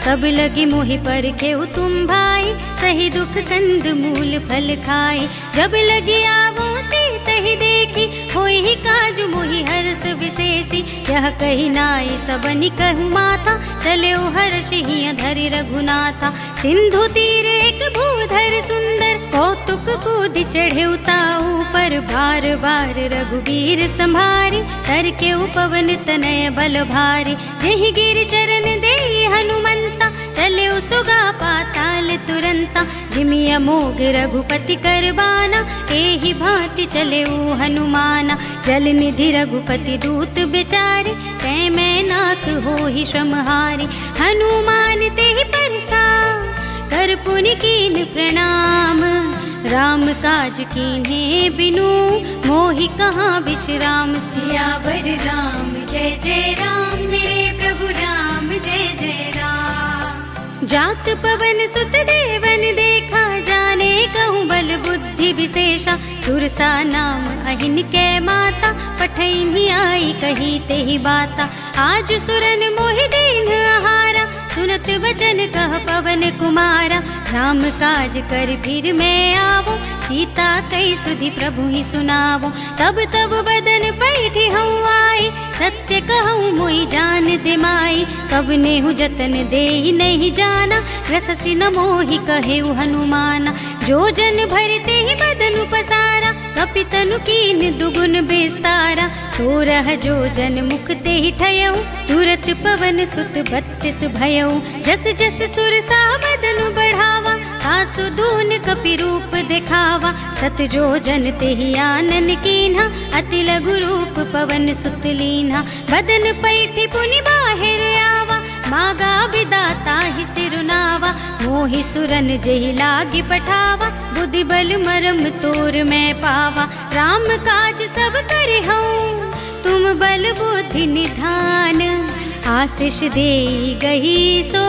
कब लगी मोहि पर खेऊ तुम भाई, सही दुख कंद मूल फल खाए। जब लगी आवो सी तही देखी, होई ही काजु मोहि हर्ष विशेषी। यह कही नाई सबनि कहु माथा, चले हर्ष हिय धरि रघुनाथा। सिंधु तीर एक भूधर सुंदर, कौतुक कूद चढ़े ताऊ पर। बार बार रघुबीर संभारी, तर के पवन तनय बल भारी। जेहि गिर चरण दे हनुमंता, चले सुगा पाताल तुरंता। जिमि अमोघ रघुपति करबाना, एहि भांति चले हनुमाना। जल निधि रघुपति दूत बिचारे, तै मैं नाथ हो ही श्रमहारी। हनुमान तेहि परसा, कर पुनि कीन प्रणाम। राम काज कीन्हे बिनु, मोहि कहाँ विश्राम। सियावर राम जय जय राम, मेरे प्रभु राम जय जय राम। जात पवन सुत देवन देखा, जाने कहूँ बल बुद्धि विशेषा। सुरसा नाम अहिन कै माता, पठैनी आई कही तेहि बाता। आज सुरन मोहि दीन आहारा, सुनत वचन कह पवन कुमारा। राम काज कर फिर मैं आवो, सीता कई सुधि प्रभु ही सुनावो। तब तब बदन पैठी हूँ आई, सत्य कहूँ मोहि जान दे माई। कब नेहु जतन दे नहीं जाना, रससि न मोहि कहेउ हनुमाना। जो जन भरते ही बदनु पसारा, कपितनु कीन दुगुन विस्तारा। सोरह जो जन मुख ते ही ठयऊ, तुरत पवन सुत 32 भयऊ। जस जस सुरसा बदनु बढ़ावा, आसु दून कपि रूप दिखावा। सत जो जन ते ही आनन कीन्हा, अति लघु रूप पवन सुत लीन्हा। बदन पैठी पुनि बाहिर आवा, मागा विदाता ही सिरुनावा। मोहि सुरन जेहि लागी पठावा, बुद्धि बल मरम तोर मैं पावा। राम काज सब करे हूँ, तुम बल बुद्धि निधान। आशीष दे गही सो,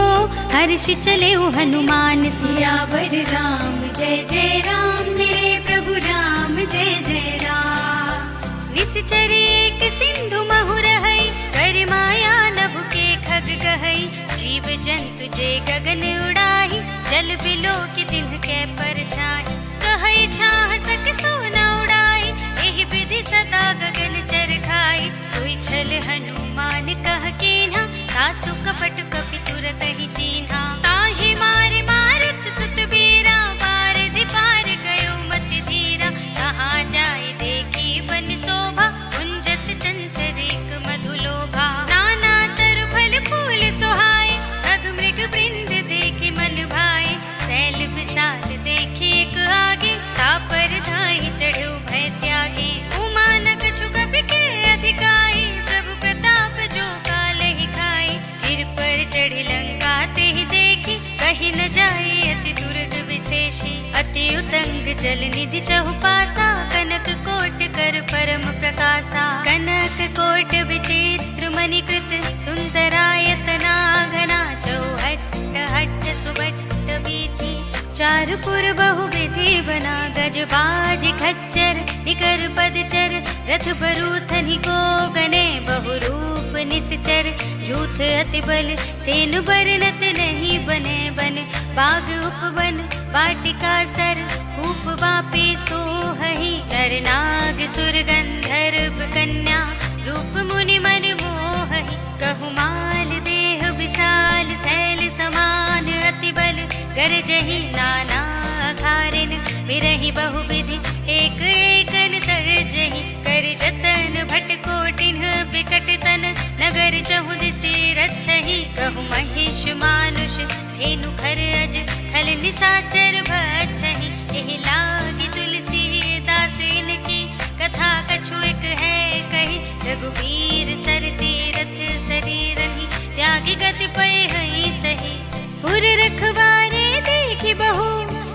हर्ष चले हनुमान। सियावर राम जय जय राम, मेरे प्रभु राम जय जय राम। निश्चर एक सिंधु महु रहई, कर माया नभ के खग गहई। जीव जंतु जे गगन उड़ाही, जल बिलो की दिन के परछाई। कहई छाह सक सोना उड़ाई, एहि विधि सदा गगन चर खाई। सोई छल हनुमान कह कीन्हा, सासु कपट कपि तुरत ही चीन्हा। ताहि मारे मारुत सुत बीरा, बारधि पार गयो मति धीरा। कहाँ जाय देखी वन शोभा, कुंजत चंचर एक मधुलोभा। नाना तरु फल फूल सोहाए, अग मृग वृंद देखी मन भाए। सैल विशाल देखी एक आगे, तापर धाहि चढ़ो भय त्यागी। उमा न कछु कपि के अधिकाई, प्रभु प्रताप जो कालहि खाई। गिर पर चढ़ी लंका तेहि देखी, कही न जाए अति दुर्ग विशेषी। अति उतंग जल निधि चहुपासा, कनक कोट कर परम प्रकाशा। कनक कोट विचित्र मणिकृत, सुंदरायतना घना। चौहट्ट हट्ट सुबट्ट बीथी, चारपुर बहु विधि बना। गजबाज खच्चर निकर पदचर, रथ बरूथनि को गने। बहु रूप निश्चर, झूठ अति बल, सेन बरनत नहीं बने बन। बाग उपवन वाटिका सर, कूप वापी सोहहि। नर नाग सुर गंधर्व कन्या, रूप मुनि मन मोहहि। कहु माल देह विशाल, सैल समान अति बल। गरजहि नाना अखारिन, बिरहि बहु विधि एक एकन तरजहि। कर जतन भट कोटिन बिकट तन, नगर चहु दिसि रक्षहि। कहु महिष मानुष धेनु खर अज, खल निसाचर भक्षहि। एहि लागी तुलसी दास इनकी, कथा कछु एक है कही। रघुबीर सर तीरथ शरीरहि, त्यागी गति पय हई सही। पुर रखवारे देखी बहु,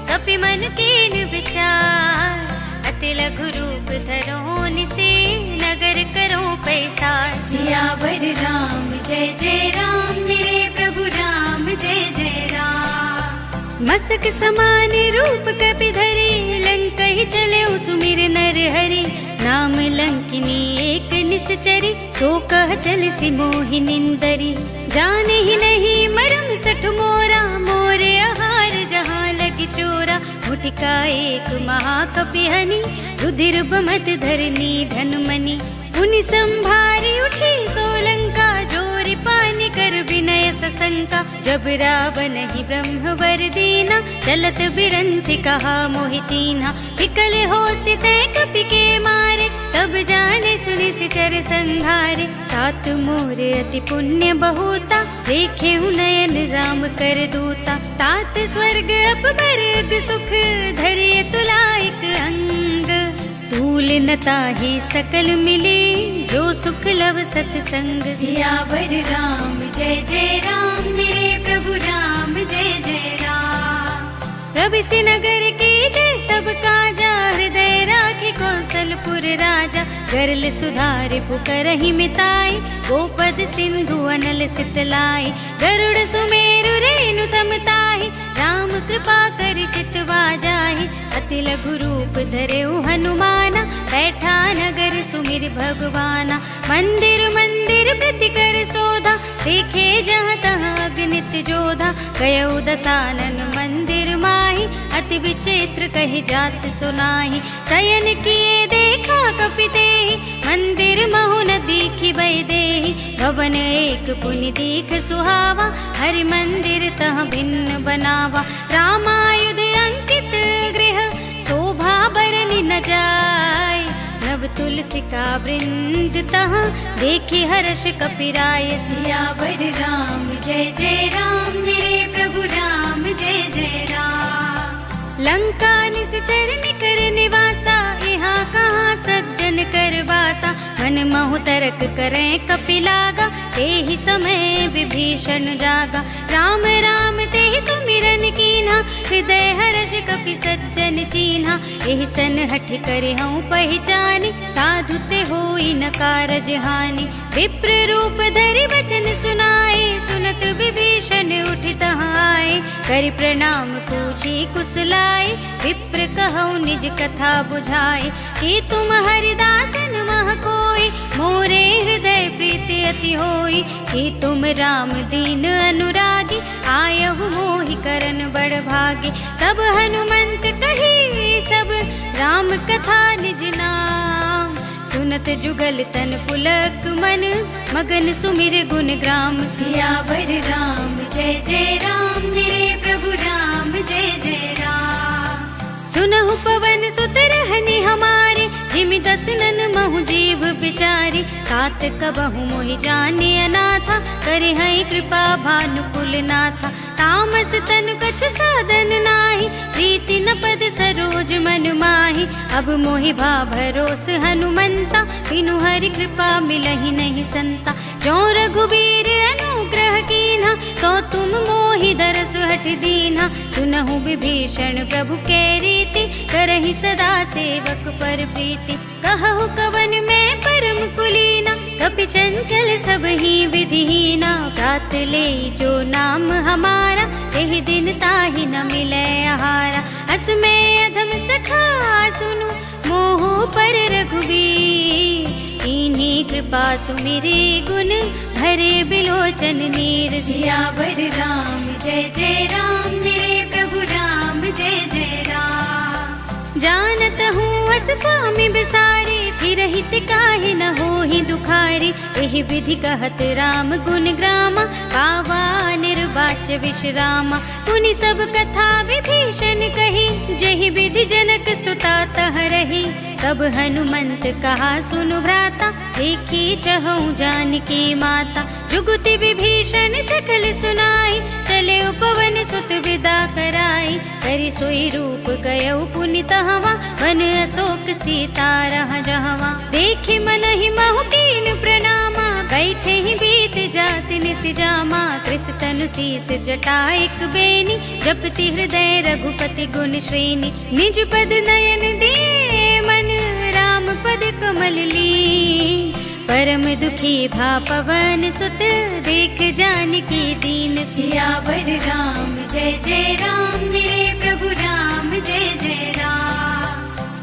कपि मन कीन विचार। अति लघु रूप धरो निसे, नगर करो पैसा। सियावर राम जय जय राम, मेरे प्रभु राम जय जय राम। मसक समान रूप कपि धरी, लंकहि चले सुमिर नर हरि। नाम लंकिनी एक निश्चरी, सो कह चल सि मोहि निंदरी। जाने ही नहीं मरम सठ मोरा, मोरे आहार जहाँ लगी चोरा। मुटिका एक महाकपि हनि, रुधिर बमत धरनी धनमणि। पुनि संभारी उठी सोलंका, जोरि पानि कर विनय सशंका। जब रावण ही ब्रह्मवर दीना, चलत बिरंचि कहा मोहि चीन्हा। विकल होसि तै कपि के मारे, तब जाने सुनि सिचर संहारे। तात मोर अति पुण्य बहुता, देखे नयन राम कर दूता। तात स्वर्ग अपवर्ग सुख, धरिय तुलाइक अंग। तूल न ताहि सकल मिले, जो सुख लव सतसंग। सियावर राम जय जय राम, मेरे प्रभु राम जय जय राम। प्रभु नगर के जय सब काजा, हृदय राखी कौशलपुर राजा। गरल सुधारि पुकरहि मिताई, गोपद सिंधु अनल सितलाई। गरुड़ सुमेरु रेणु समताहि, राम कृपा करि चितवा जाहि। अति लघु रूप धरेउ हनुमाना, बैठा नगर सुमिर भगवाना। मंदिर मंदिर प्रति कर शोधा, देखे जहाँ तहाँ अगणित जोधा। गयउ दसानन मंदिर माहि, अति विचित्र कहि जात सुनाहि। शयन किए देखा कपि तेहि, मंदिर महु न दीखि बैदेहि। भवन एक पुनि दीख सुहावा, हरि मंदिर तह भिन्न बनावा। रामायुध अंकित गृह, शोभा बरनि न जाय। नव तुलसी का वृंद तहाँ, देखि हर्ष कपिराय। सियावर राम जय जय राम, मेरे प्रभु राम जय जय राम। लंका निश्चर निकर निवासा, यहाँ कहाँ सज्जन कर वासा। मन महु तरक करें कपिलागा, तेहि समय विभीषण जागा। राम राम तेहि सुमिरन कीन्हा, हृदय हर्ष कपि सज्जन चीन्हा। एहि सन हठ करे हूँ पहचानी, साधु ते होई न कारज हानि। विप्र रूप धरि वचन सुनाए, सुनत विभीषण उठि तहाँ आए। करि प्रणाम पूछी कुशलाए, विप्र कहौ निज कथा बुझाए। कि तुम हरिदासन मह कोई, मोरे हृदय प्रीति अति होई। कि तुम राम दीन अनुरागी, आयहु मोहि करन बड़ भागी। तब हनुमंत कही सब, राम कथा निज नाम। सुनत जुगल तन पुलक मन, मगन सुमिर गुण ग्राम। सियावर राम जय जय राम, मेरे प्रभु राम जय जय राम। सुनहु पवन सुत रहनि हमारे, जिमि दसनन महु जीव बिचारी। तात कबहु मोहि जाने अनाथा, करे हई कृपा भानुकुल नाथा। तामस तन कछु साधन नाही, प्रीति न पद सरोज मन माही। अब मोहि भा भरोस हनुमंता, बिनु हरि कृपा मिलहि नहीं संता। जो रघुबीर अनुग्रह कीन्हा, तो तुम मोहि दरस हठ दीन्हा। सुनहु विभीषण प्रभु के रीति, करहि सदा सेवक पर प्रीति। कहु कवन मैं परम कुलीना, कपि चंचल सब ही विधिहीना। प्रात ले जो नाम हमारा, तेहि दिन ताहि न मिलै आहारा। अस में अधम सखा सुनु, मोहु पर रघुबीर। इन्हीं कृपा सुमिरे गुण, भरे बिलोचन नीर। सियावर राम जय जय राम, मेरे प्रभु राम जय जय राम। जानत हूँ अस स्वामी बिसारे, फिर हित काहे न होहि दुखारी। एहि विधि कहत राम गुण ग्रामा, पावा निर्वाच विश्रामा। पुनि सब कथा विभीषण कही, जेहि विधि जनक सुता तह रही। तब हनुमंत कहा सुनु भ्राता, देखी चहु जानकी माता। जुगति विभीषण सकल सुनाई, चले पवन सुत विदा कराई। करि सोई रूप गयउ पुनि तहवा, वन अशोक सीता रह जहवा। देखि मनहि महु कीन प्रणामा, बैठे ही बीत जात निस जामा। कृष तनु शीस जटा एक बेनी, जपति हृदय रघुपति गुण श्रेणी। निज पद नयन दिए मन, राम पद कमल ली। परम दुखी भा पवन सुत, देख जानकी दीन। सियावर राम जय जय राम, मेरे प्रभु राम जय जय राम।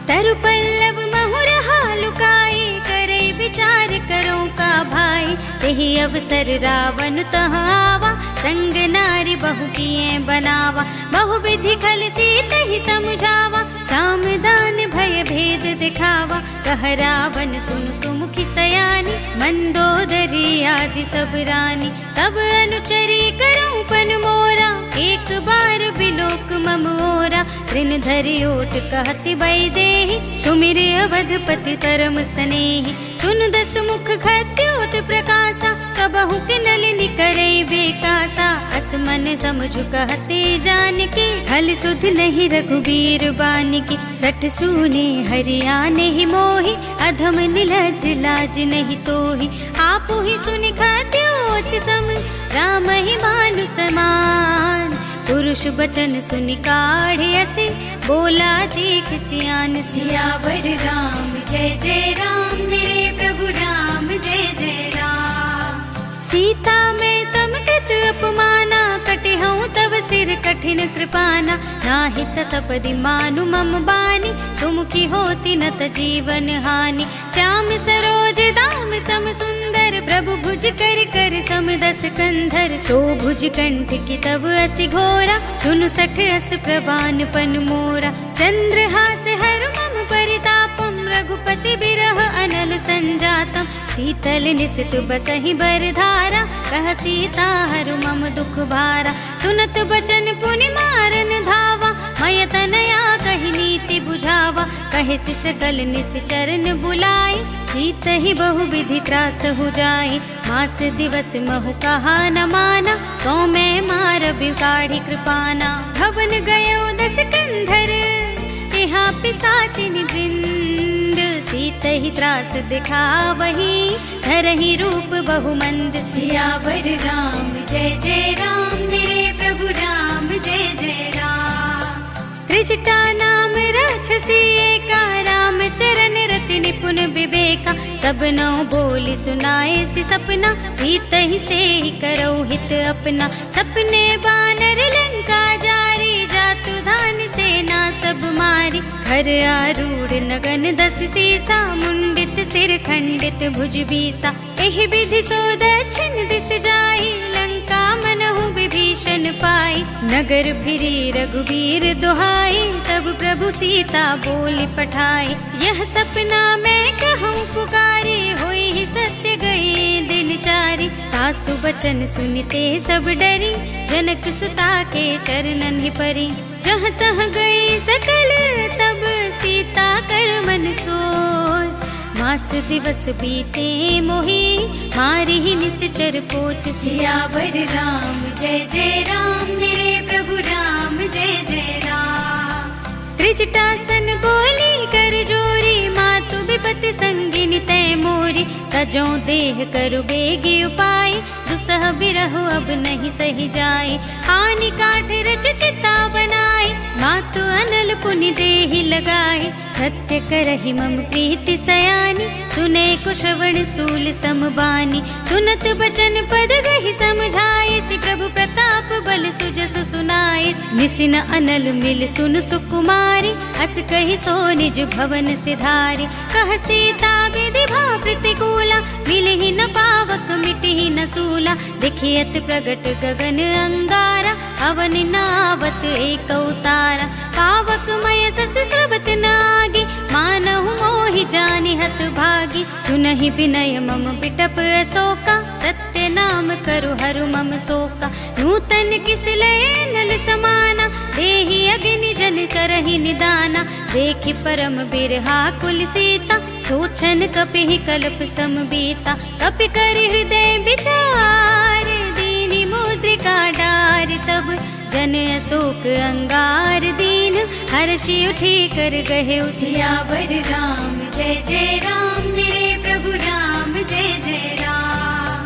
तरु पल्लव महु रहा लुकाई, करे विचार करो का भाई। तेहि अवसर रावण तहाँ आवा, संग नारी बहु किए बनावा, बहुविधि खल सीत ही समझावा, सामदान भय भेद दिखावा, कह रावण सुन सुमुखी सयानी, मंदोदरी आदि सब रानी, तब अनुचरी करूं पन मोरा, एक बार बिलोक मम ओरा, ऋण धरि ओट कहति वैदेही, सुमिरे अवधपति परम स्नेही, सुन दस मुख खद्योत प्रकाशा, कबहु के नलिनी करे बेकासा, असमन समझु कहते जानकी, हल सुध नहीं रघुबीर बानिकी, सठ सूने हरियाने ही मोही, अधम निलज लाज नहीं तोही, आपु ही सुनि खद्योत सम, राम ही मानु समान, पुरुष बचन सुनि काढ़े असे, बोला देख सियान सियावर राम जय जय राम, मेरे प्रभु राम जय जय राम। सीता मैं तम कृत अपमाना, कटे हूँ तब सिर कठिन कृपाना, नाहित सपदि मानु मम बानी, सुमुखी होती न त जीवन हानि, श्याम सरोज दाम सम सुंदर, प्रभु भुज कर कर सम दस कंधर, सो भुज कंठ की तब असि घोरा, सुनु सठ अस प्रवान पन मोरा, चंद्रहास हर मम परितापम, रघुपति बिरह अनल संजातम, शीतल निसित बसहि बरधारा, कह सीता हरु मम दुख भारा, सुनत बचन पुनि मारन धावा, मय तनया कहि नीति बुझावा, कहे सकल निश्चरन बुलाई, सीत ही बहु विधि त्रास हो जाई, मास दिवस महु कहा न माना, तो मैं मार बिगाड़ी कृपाना, भवन गयो दस कंधर, यहाँ पिशाचिन वृंद, सीत ही त्रास दिखावही, धरहि रूप बहुमंद, सियावर राम जय जय राम, मेरे प्रभु राम जय जय राम। त्रिजटा नाम राक्षसी एका, राम चरण रति निपुण विवेका, सब नौ बोली सुनाए सि सपना, सीत ही से ही करो हित अपना, सपने बानर लंका जारी, जातु धान सेना सब मारी, घर आरूढ़ नगन दस सीसा, मुंडित सिर खंडित भुज बीसा, एहि विधि सो दक्षिण दिस जाई, लंका मनहु विभीषण पाई, नगर फिरी रघुबीर दुहाई, तब प्रभु सीता बोली पठाई, यह सपना मैं कहूँ पुकारी, होई ही सत्य गए दिन चारी, सासु बचन सुनते सब डरी, जनक सुता के चरणन ही परी, जहाँ तहाँ गई सकल तब सीता कर मन सोच, मास दिवस बीते मोही, मारी ही निश्चर पोच, सियावर राम जय जय राम, मेरे प्रभु राम जय जय राम। त्रिजटासन बोली कर जोरी, मातु विपति संगिनी तय मोरी, सजो देह करु बेगी उपाय, दुसह बिरहु अब नहीं सही जाए, हानि काठ रचु चिता बनाए, मातु अनल पुनि देहि लगाए, सत्य करहि मम प्रीति सयानी, सुने को श्रवण सूल समबानी, सुनत बचन पद गहि समझाए, सि प्रभु प्रताप बल सुजस सुनाए, निसिन अनल मिल सुन सुकुमारी, हस कहि सो निज भवन सिधारी, कह सीता विधि भाव प्रतिकूला, मिलहि न पावक मिटहि न सूला, देखियत प्रगट गगन अंगारा, अवन नावत एक उतारा, पावक मय सस स्रवत नागी, मानहु मोहि जानि हत भागी, सुनहि विनय मम बिटप अशोका, सत्य नाम करु हरु मम शोका, नूतन किस लय नल समाना, देहि अग्नि जन करहि निदाना, देखि परम बिरहा कुल सीता, सोचन कपिहि कल्प सम बीता, कपि कर हृदय विचार, दीनि मुद्रिका डार, तब जन अशोक अंगार दीन, हर्षि उठी कर गहे सियावर राम जय जय राम, मेरे प्रभु राम जय जय राम।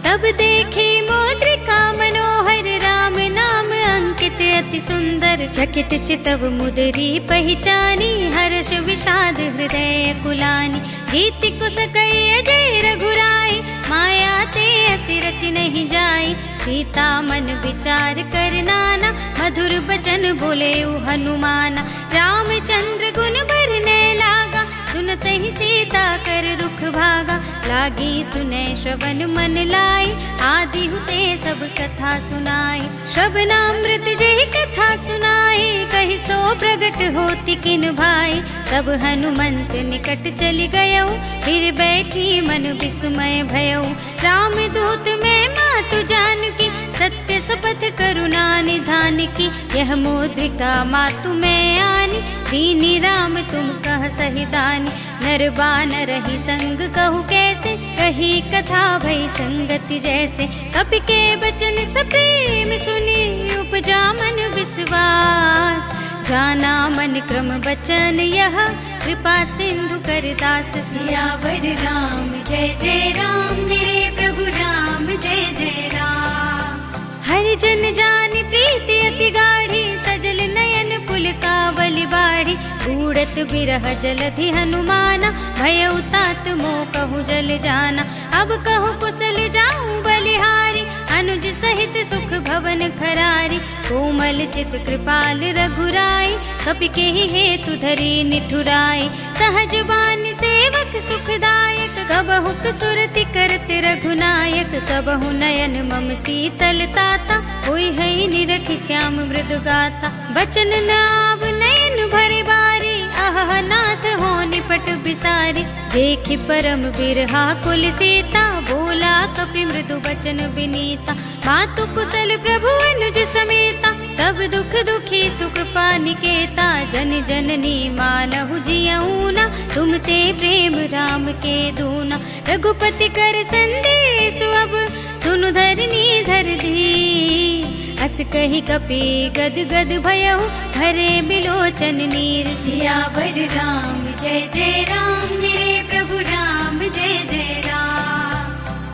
तब देखी मुद्रिका मनोहर, राम नाम अंकित अति सुंदर, चकित चितव मुदरी पहचानी, हर्ष विषाद हृदय कुलानी, गीति कुस कई अजय रघुराई, माया ते हसी रच नहीं जाई, सीता मन विचार कर नाना, मधुर बचन बोले हनुमाना, रामचंद्र गुण भरने लागा, सुनते ही सीता कर दुख भागा, लागी सुने श्रवण मन लाई, आदि हुते सब अब कथा सुनाए। श्रवणामृत जेहि कथा सुनाए, कहि सो प्रगट होति किन भाई। तब हनुमंत निकट चलि गयौ, फिर बैठी मन विस्मय भयौ। राम दूत में मातु जानकी, सत्य शपथ करुणा निधान की। यह मुद्रिका मातु में आनी, दीनी राम तुम कह सही दानी। नर बानर ही संग कहु कैसे, कही कथा भई संगति जैसे। कपि के बचन सप्रेम सुनी, उपजा मन विश्वास। जाना मन क्रम बचन यह, कृपा सिंधु कर दास। सियावर राम जय जय राम, मेरे प्रभु राम जय जय राम। हर जन जान प्रीति अति गाढ़ी, सजल नयन पुलकावली बाढ़ी। उड़त बिरह जलधि हनुमाना, भयउ तात मोह कहु जल जाना। अब कहु कुशल जाऊं बलिहारी, अनुज सहित सुख भवन खरारी। कोमल चित कृपाल रघुराई, कपि के ही हेतु धरी निठुराई। सहज बान सेवक सुखदायक, कबहु सुरति करत रघुनायक। कबहु नयन मम शीतल ताता, होई है निरखि श्याम मृदु गाता। बचन न आव नयन भरे बारी, आह नाथ हो निपट बिसारी। देखि परम बिरहा कुल सीता, बोला कपि मृदु बचन बिनीता। मातु कुशल प्रभु अनुज समेता, सब दुख दुखी सुकृपा निकेता। जन जननी मानहु जियऊना, तुम ते प्रेम राम के दूना। रघुपति कर संदेश अब, सुनु धरनी धर धी। अस कही कपि गद गद भयउ, भरे बिलोचन नीर। सियावर राम जय जय राम, मेरे प्रभु राम जय जय राम।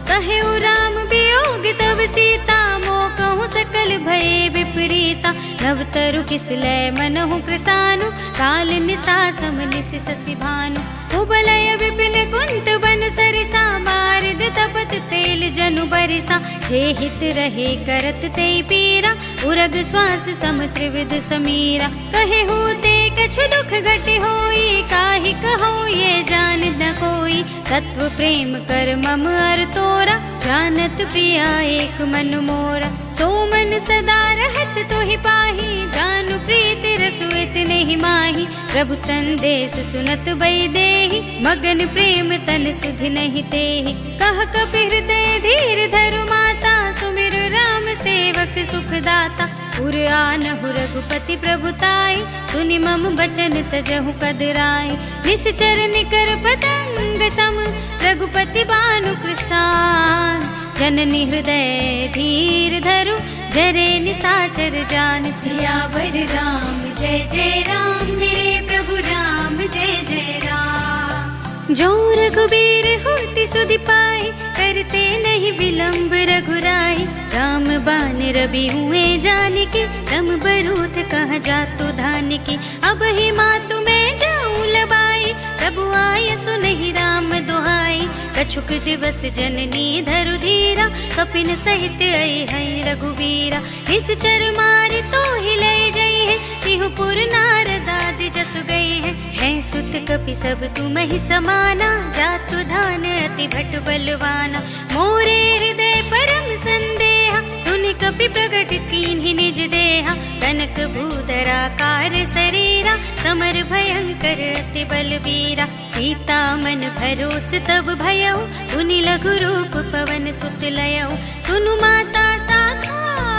कहु राम वियोग तब सीता, मोह कहूँ सकल भये विपरीता। नव तरु किस लय मनहु प्रसानु, काल निसा समनिस शशि भानु। कुबलय विपिन कुंत बन सरिसा, बारिद तपत तेल जनु बरिसा। जे हित रहे करत ते पीरा, उरग श्वास सम त्रिविध समीरा। कहे होते कछु दुख घटे होई, काहि कहो ये जान न कोई। तत्व प्रेम कर मम अर तोरा, जानत प्रिया एक मन मोरा। सो मन सदा रहत तोहि पाही, जानु प्रीति रसु इतने ही माही। प्रभु संदेश सुनत बई देहि, मगन प्रेम तन सुधि नहीं तेहि। कह कपि हृदय धीर धरु माता, सुमिर राम सेवक सुख दाता। पुर आनहु रघुपति प्रभुताई, सुनि मम बचन तजहु कदराई। निश्चर निकर पतंग सम, रघुपति बानु कृसान। जननी हृदय धीर धरु, जरे निसाचर जान। सियावर राम जय जय राम, मेरे प्रभु राम जय जय राम। जो रघुबीर होति सुधि पाई, करते नहीं विलंब रघुराई। राम बान रवि हुए जानकी, तम बरूथ कह जातु धानकी। अब ही मातु मैं जाऊं लबाई, प्रभु आय सुनहि राम दुहाई। कछुक दिवस जननी धरु धीरा, कपिन सहित आई है रघुवीरा। निश्चर मार तो ही ले जई है, तिहुपुर नारदादि जस गई है। सुत कपि सब तुम ही समाना, जातु धान अति भट बलवाना। मोरे हृदय परम संदेहा, सुनि कपि प्रगट कीन्हि निज देहा। कनक भूधरा कार शरीरा, समर भयंकर अति बलवीरा। सीता मन भरोस तब भयउ, पुनि लघु रूप पवन सुत लयउ। सुनु माता साखा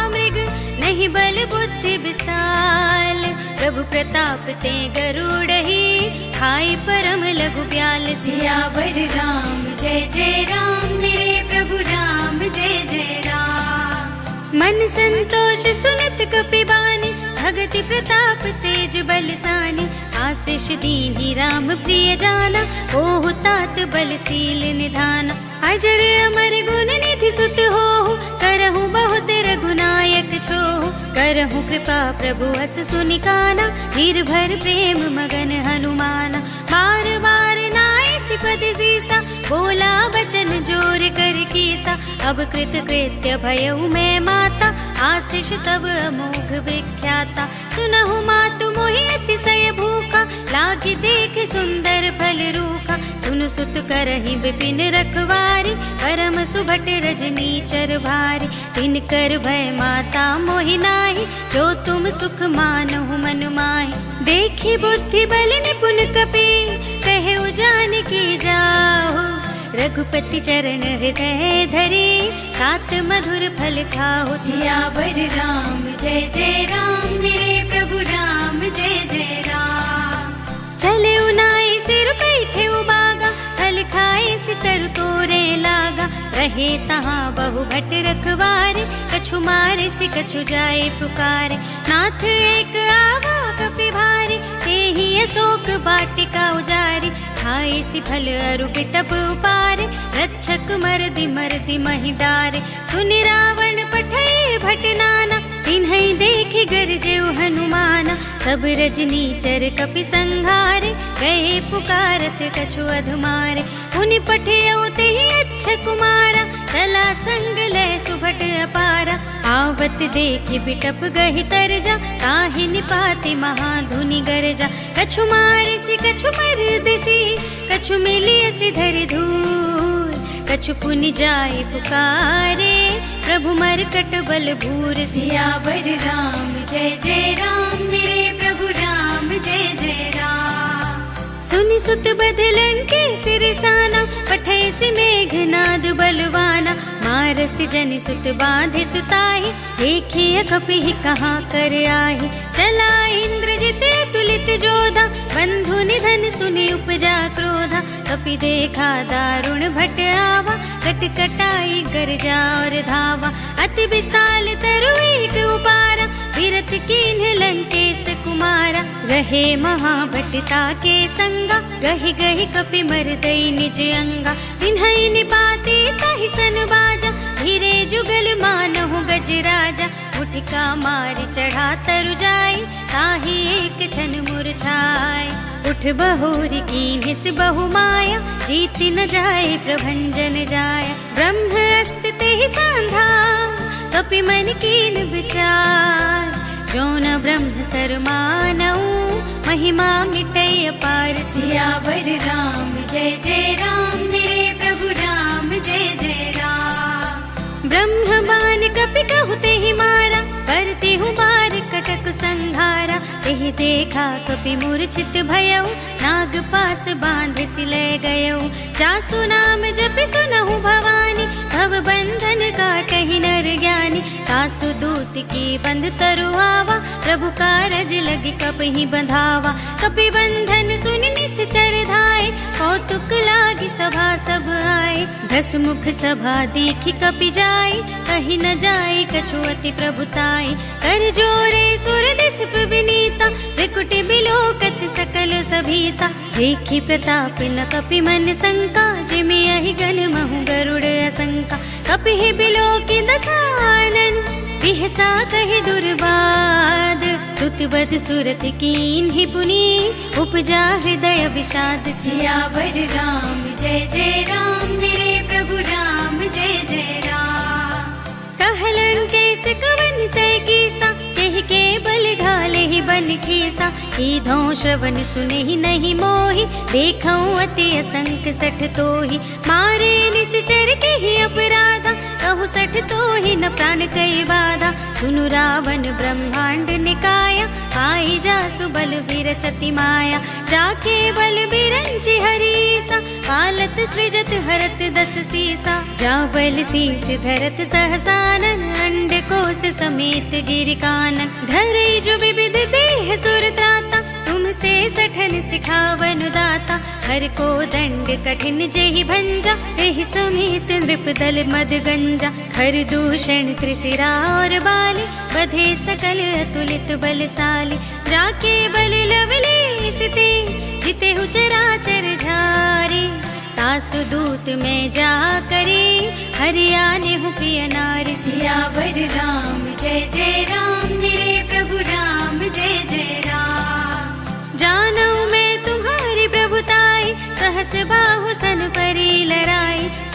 मृग, नहीं बल बुद्धि विशाल। प्रभु प्रताप ते गरुड़हि, खाई परम लघु ब्याल। सियावर राम जय जय राम, मेरे प्रभु राम जय जय राम। मन संतोष सुनत कपि बानी, भगति प्रताप तेज बलसानी। आशीष दीन्हि राम प्रिय जाना, ओहु तात बलशील निधाना। अजर अमर गुण निधि सुत होहु, करहु बहुत रघुनायक छोहु। करहु कृपा प्रभु हस सुनिकाना, निर्भर प्रेम मगन हनुमाना। बार बार नाय पद सीसा, बोला वचन जोर कर कीसा। अब कृत कृत्य भयउ मैं माता, आशीष तब अमोघ विख्याता। सुनहु मातु मोहि अतिशय भूखा, लागी देख सुंदर फल रूखा। सुन सुत करहि विपिन रखवारी, परम सुभट रजनीचर भारी। तिन कर भय माता मोहि नाही, जो तुम सुख मानहु मन माहि। देखी बुद्धि बल निपुण कपि, कहे जानकी जाहु। रघुपति चरण हृदय धरे, सात मधुर फल खाओ। सियावर राम जय जय राम, मेरे प्रभु राम जय जय राम। चले उनाई सिर बैठे उबागा, फल खाए सितर तोरे लागा। रहे तहाँ बहु भट रखवारे, कछु मारे सि कछु जाए पुकारे। नाथ एक आवा कपि भारी, तेहि अशोक वाटिका उजारी। खाए सि फल अरु बिटप उपारे, रक्षक मरदि महि डारे। सुनि रावण पठय भट नाना, तिन्है देखि गरजेउ हनुमाना। सब रजनीचर कपि संघारे, गए पुकारत कछु अधुमारे। पुनि पठियउ तेहि अच्छ कुमारा, चला संग लय सुभट अपारा। आवत देखि बिटप गहि तरजा, ताहि निपाति महाधुनि गरजा। कछु मारे सि कछु मरदिसी, कछु मिलिय सि धरि धूर। कछु पुनि जाय पुकारे, प्रभु मरकट बल भूर। सियावर राम जय जय राम, मेरे प्रभु राम जय जय राम। सुनि सुत बदलन के सिरसाना, पठय सि मेघनाद बलवाना। मारस जनि सुत बांधे सुताहि, देखिए कपिहि कहाँ कर आहि। चला इंद्रजित तुलित जोधा, बंधु निधन सुनि उपजा क्रोधा। कपि देखा दारुण भट आवा, कट कटाई गरजा और धावा। अति विशाल तरु एक उपारा, विरथ कीन्ह लंकेश कुमारा। रहे महाभटता के संगा, गहि गहि कपि मरदई निज अंगा। तिन्है निपाते ताहि सन बाजा, धीरे जुगल मानहु गजराजा। मुठिका मारि चढ़ा तरु जाई, ताहि एक क्षण मुरझाय। उठ बहोरी कीन्ह सि बहु माया, जीति न जाय प्रभंजन जाय। ब्रह्म अस्त तेहि सांधा, कपि मन कीन विचार। जो न ब्रह्म सर मानऊ, महिमा मिटय अपार। सियावर राम जय जय राम, मेरे प्रभु राम जय जय राम। ब्रह्म बान कपि कहु तेहि मारा, करते हूँ बार कटक संघारा। तेहि देखा कपि मूर्छित भयउ, नाग पास बांध सि लय गयउ। जासु नाम जपि सुनहु भवानी, भव बंधन काटहि नर ज्ञानी। सासु दूत की बंध तरु आवा, प्रभु कारज लगी कपहि बंधावा। कपि बंधन सुनि निश्चर धाय, कौतुक लागी सभा सब आए। दस मुख सभा देखि कपि जाय, कहि न जाय कछु अति प्रभुताई। कर जोरे सुर दिसप विनीता, त्रिकुटि बिलोकत सकल सभीता। देखि प्रताप न कपि मन शंका, जिमि यहि गल महु गरुड़ असंका। कपिहि बिलोकि दसानन, बिहसा कहि दुर्बाद। सुत बद सुरत कीन्हि पुनि, उपजा हृदय विषाद। सियावर राम जय जय राम, मेरे प्रभु राम जय जय राम। कहलन कैस कवन तय कीसा, केहि के बल घाले ही बन खीसा। सीधों श्रवण सुनेहि नहीं मोहि, देखऊं अति असंख सठ तोहि। मारे निश्चर के ही अपराधा, कहु सठ तोहि न प्राण कई बाधा। सुनु रावण ब्रह्मांड निकाया, आई जासु बल विरचति माया। जाके बल बिरंचि हरीसा, पालत सृजत हरत दस सीसा। जा बल शीस धरत सहसानन, अंड कोश समेत गिरिकानन। धरई जो विविध देह सुर त्राता, तुमसे सठन सिखावन दाता। हर को दंड कठिन जेहि भंजा, तेहि समेत नृप दल मद गंजा। खर दूषण त्रिशिरा और बाली, बधे सकल अतुलित बलशाली। जाके बल लवलेश ते, जिते हु चराचर झारी। सासु दूत में जा करे, हरियाने हूँ प्रिय नारी। सियावर राम जय जय राम, मेरे प्रभु राम जय जय राम। जानऊ मैं तुम्हारी प्रभुताई, सहस बाहु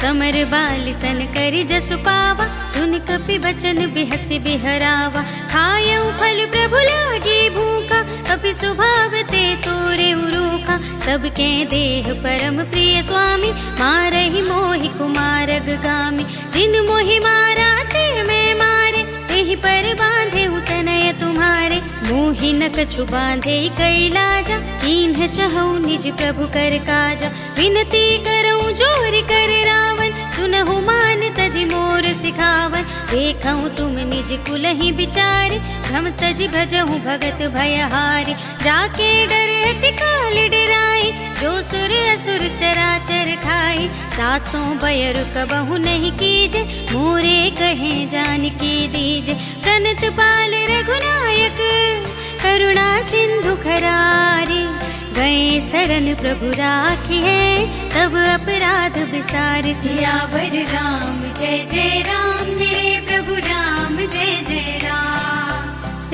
समर बाल सन कर जस पावा, सुन कपि बचन बिहसि बिहरावा। खायऊ फल प्रभु लागी भूखा, कपि स्वभाव ते तोरे उरूखा। सबके देह परम प्रिय स्वामी, मारहि मोहि कुमारग गामी। जिन मोहि मारा ते मैं मारे, तेहि पर बांधे तनय तुम्हारे। मोहि न कछु बांधे कैलाजा, कीन्ह चहु निज प्रभु कर काजा। विनती करऊँ जोर कर रावण, सुनहु मान तज मोर सिखावन। देखऊँ तुम निज कुलहि बिचारे, भ्रम तज भजहु भगत भयहारी। जाके डरति काल डराई, जो सुर असुर चराचर खाई। सासों बयर कबहु नहीं कीजे, मोरे कहे जानकी दीजे। प्रणत पाल रघुनायक, करुणा सिंधु खरारे। गए शरण प्रभु राखिए, तब अपराध बिसारे। सियावर राम जय जय राम, मेरे प्रभु राम जय जय राम।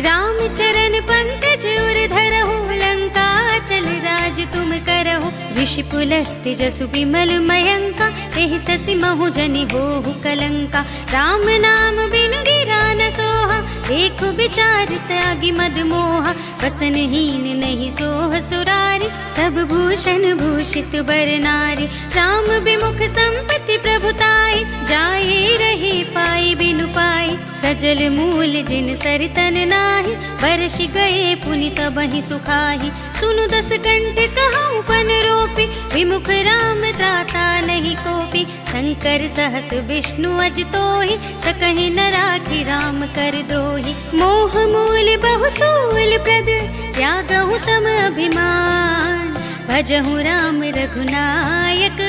राम चरण पंकज उर धरहु, लंका चल राज तुम करहु। ऋषि पुलस्त्य जसु विमल मयंका, तेहि ससि महु जनि होहु कलंका। राम नाम बिनु गिरा न सोहा, देखु विचार त्यागी मद मोहा। वसनहीन नहीं सोह सुरारी, सब भूषण भूषित बर नारी। राम विमुख संपत्ति प्रभुताई, जाए रही पाई बिनु पाई। सजल मूल जिन सरितन नाही, बरसि गए पुनि तबहि सुखाही। सुनु दस कंठ कहऊँ पन रोपी, विमुख राम त्राता नहीं कोपी। शंकर सहस विष्णु अजतोहि, सकहि न राखी राम कर द्रोही। मोह मूल बहु सूल प्रद, त्यागहु तम अभिमान। भजहु राम रघुनायक,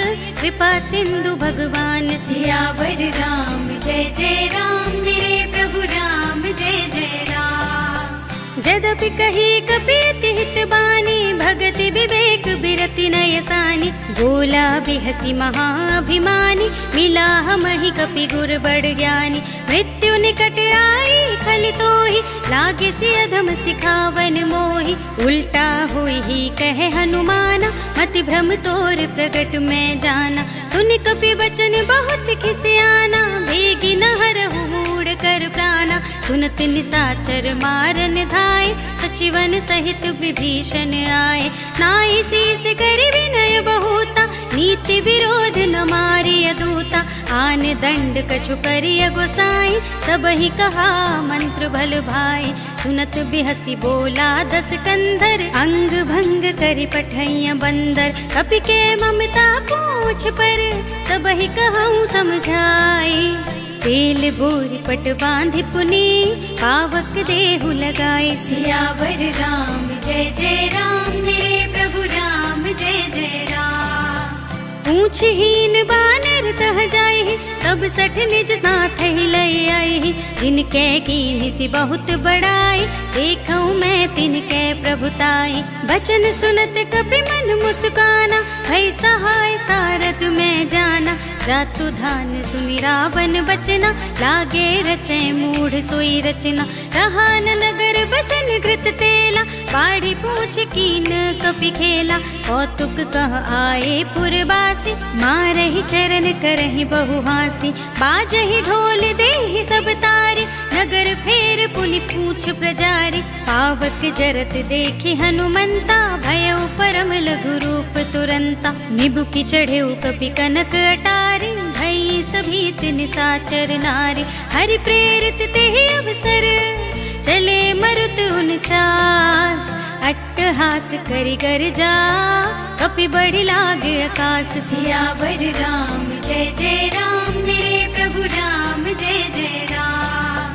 कृपा सिंधु भगवान। सियावर राम जय जय राम, मेरे प्रभु राम जय जय राम। जदपि कही कपीति हित बानी, भगति विवेक बिरति नय सानी। बोला बिहसी महाभिमानी, मिला हमहि कपि गुर बड़ ज्ञानी। मृत्यु निकट आई खलि तोहि, लागे सि अधम सिखावन मोहि। उल्टा होई ही कहे हनुमाना, मति भ्रम तोर प्रगट में जाना। सुनि कपि बचन बहुत खिसियाना, बेगी न हरहु मूढ़ कर प्राणा। सुनत निसाचर मारन धाय, सचिवन सहित विभीषण आए। नाई शीस कर विनय बहुता, नीति विरोध न मारिय दूता। आन दंड कछु करिय गोसाई, सबहि कहा मंत्र भल भाई। सुनत बिहसी बोला दस कंधर, अंग भंग करि पठैया बंदर। कपि के ममता पूछ पर, सबहि कहूँ समझाई। तेल बोरी पट बांधि पुनी, पावक देहु लगाए। सियावर राम जय जय राम, मेरे प्रभु राम जय जय राम। पूछहीन बानर तह जाहि, तब सठ निज नाथ ही लय आई। जिनके कीन्हि बहुत बड़ाई, देखऊँ मैं तिनके प्रभुताई। बचन सुनत कपि मन मुस्काना, भय सहाय सारथ में जाना। जातु धान सुनि रावण बचना, लागे रचे मूढ़ सोई रचना। रहा न नगर बसन घृत तेला, बाढ़ी पूछ कीन कपि खेला। कौतुक कह आए पुरवासी, मारहि चरण करहि बहु हासी। बाजहि ढोल देहि सब तारी, नगर फेर पुनि पूछ प्रजारी। पावक जरत देखि हनुमंता, भयउ परम लघु रूप तुरंता। निबुकि चढ़ेउ कपि कनक अटारी, भई सभीत निसाचर नारी। हरि प्रेरित तेहि अवसर, चले मरुत उनचास। अट्टहास करि गर जा, कपि बढ़ि लाग आकाश। सियावर राम जय जय राम, मेरे प्रभु राम जय जय राम।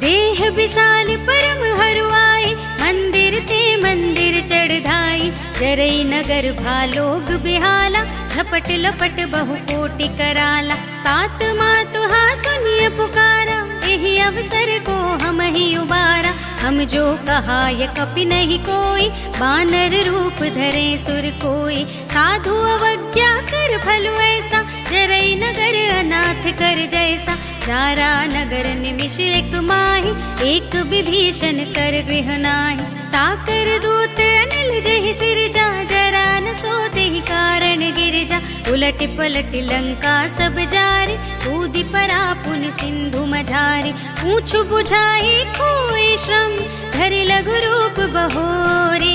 देह विशाल परम हरुआई, मंदिर ते मंदिर चढ़ाई। जरई नगर भालोग बिहाला, झपट लपट बहु कोटि कराला। तात मातु हा सुनिय पुकारा, एहि अवसर को हम ही उबारा। हम जो कहा ये कपि नहीं कोई, बानर रूप धरे सुर कोई। साधु अवज्ञा कर फलु ऐसा, जरई नगर अनाथ कर जैसा। सारा नगर निमिष एक माही, एक विभीषण कर गृह नाही। ताकर दूत अनिल जहि सिर जा, जरा न न सोते ही कारण गिरजा। उलट पलट लंका सब जारे, कूदी परा पुन सिंधु मझारे। पूछ बुझाई खोए श्रम, धरि लघु रूप बहोरे।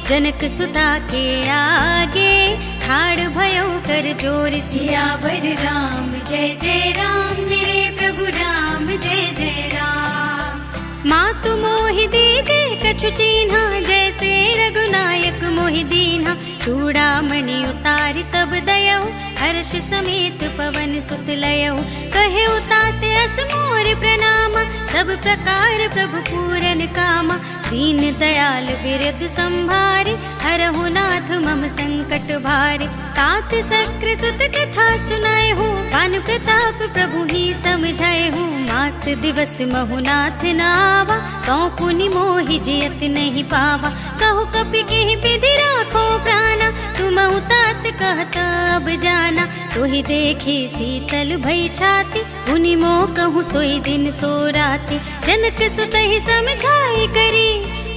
जनक सुता के आगे, ठाड़ भयो कर जोर। सियावर राम जय जय राम, मेरे प्रभु राम जय जय राम। मातु मोहि दीजे कछु चीन्हा, जैसे रघुनायक मोहि दीन्हा। चूड़ामणि उतारि तब दयऊ, हर्ष समेत पवन सुत लयऊ। कहे उताते अस मोर प्रणामा, सब प्रकार प्रभु पूरन कामा। दीन दयाल बिरद संभारे, हरहु नाथ मम संकट भारे। तात सक्र सुत कथा सुनाए हूँ, पान प्रताप प्रभु ही समझाए हूँ। मास दिवस महु नाथ नावा, तो पुनि मोहि जियत नहीं पावा। कहु कपि के विधि राखो प्राणा, तुमहु तात कहत अब जाना। तोहि देखी शीतल भई छाती, पुनि मोह कहूँ सोई दिन सो राती। जनक सुत ही समझाई करी,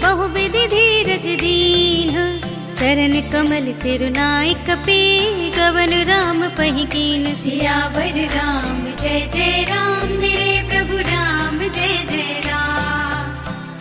बहु विधि धीरज दीन। चरण कमल सिर नाय कपी, गवन राम पहि कीन। सियावर राम जय जय राम, मेरे प्रभु राम जय जय राम।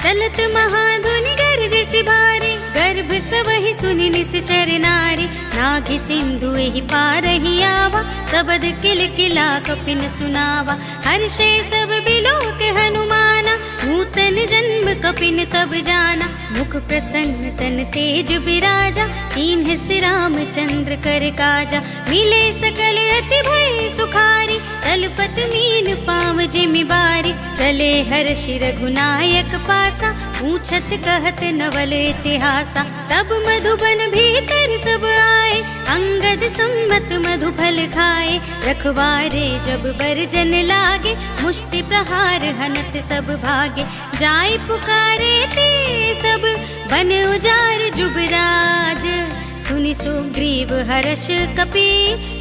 चलत महाधुनि गर्ज सिभारी, गर्भ स्रवहि सुनि निश्चर नारी। नाघि सिंधु एहि पारहि आवा, सबद किल किला कपिन सुनावा। हर्षे सब बिलोक हनुमाना, नूतन जन्म कपिन तब जाना। मुख प्रसन्न तन तेज बिराजा, कीन्ह सि रामचंद्र कर काजा। मिले सकल अति भय सुखारी, तलपत मीन पाव जिमि बारी। चले हर्षि रघुनायक पासा, पूछत कहत नवल इतिहासा। तब मधुबन भीतर सब आए, अंगद सम्मत मधु फल खाए। रखवारे जब बरजन लागे, मुष्टि प्रहार हनत सब भागे। जाय पुकारे ते सब, बन उजार जुबराज। सुनि सुग्रीव हर्ष कपि,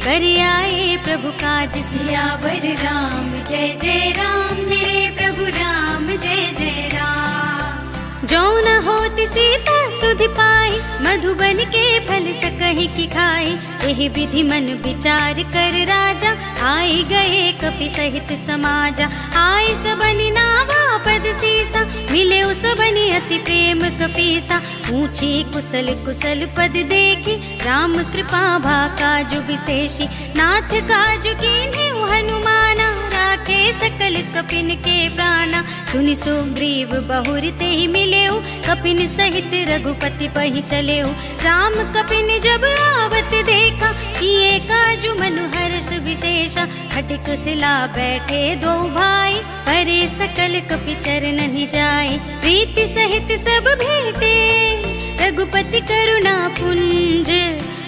कर आए प्रभु काज। सियावर राम जय जय राम, मेरे प्रभु राम जय जय राम। जो न होत सीता सुधि पाई, मधुबन के फल सकहि की खाई। एहि विधि मन विचार कर राजा, आई गए कपि सहित समाजा। आए सबनि नावा पद सीसा, मिले सबनि अति प्रेम कपीसा। पूछे कुशल कुशल पद देखी, राम कृपा भा काजु विशेषी। नाथ काजु कीन्हे हनुमाना, राखे सकल कपिन के प्राणा। सुनि सुग्रीव बहुर ते ही मिलेऊ, कपिन सहित रघुपति पहि चलेऊ। राम कपिन जब आवत देखा, किए काजु मनु हर्ष विशेषा। खटिक सिला बैठे दो भाई, परे सकल कपि चरण ही जाए। प्रीति सहित सब भेटे, रघुपति करुणा पुंज।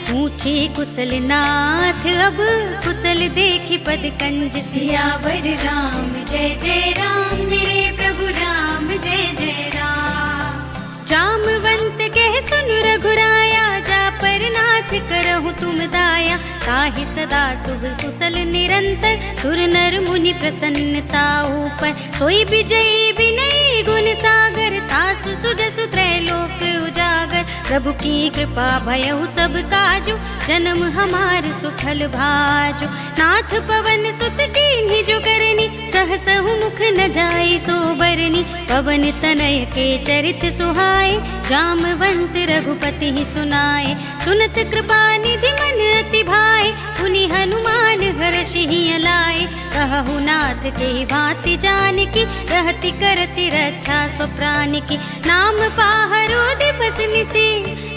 पूछे कुशल नाथ अब, कुशल देखि पद कंज। सियावर राम जय जय राम, मेरे प्रभु राम जय जय राम। जामवंत कह सुन रघुराया, जा पर नाथ करहु तुम दाया। ताहि सदा शुभ कुशल निरंतर, सुर नर मुनि प्रसन्नता ऊपर। सोई विजयी विनयी गुण सागर, तासु सुजसु त्रैलोक उजागर। प्रभु की कृपा भयउ सब काजु, जन्म हमार सुफल भाजु। नाथ पवन सुत कीन्हि जो करनी, सहसहु मुख न जाय सो बरनी। पवन तनय के चरित सुहाए, जामवंत रघुपति ही सुनाए। सुनत कृपा निधि मन अति भाए, पुनि हनुमान हर्षि ही लाए। कहु नाथ के भांति जानकी, रहति करति रक्षा सो प्राण की। नाम पाहरो दिवस निसी,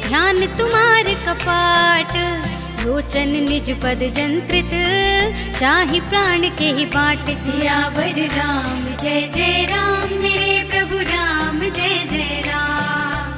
ध्यान तुम्हार कपाट। लोचन निज पद जंत्रित, चाहि प्राण के ही बाट। सियावर राम जय जय राम, मेरे प्रभु राम जय जय राम।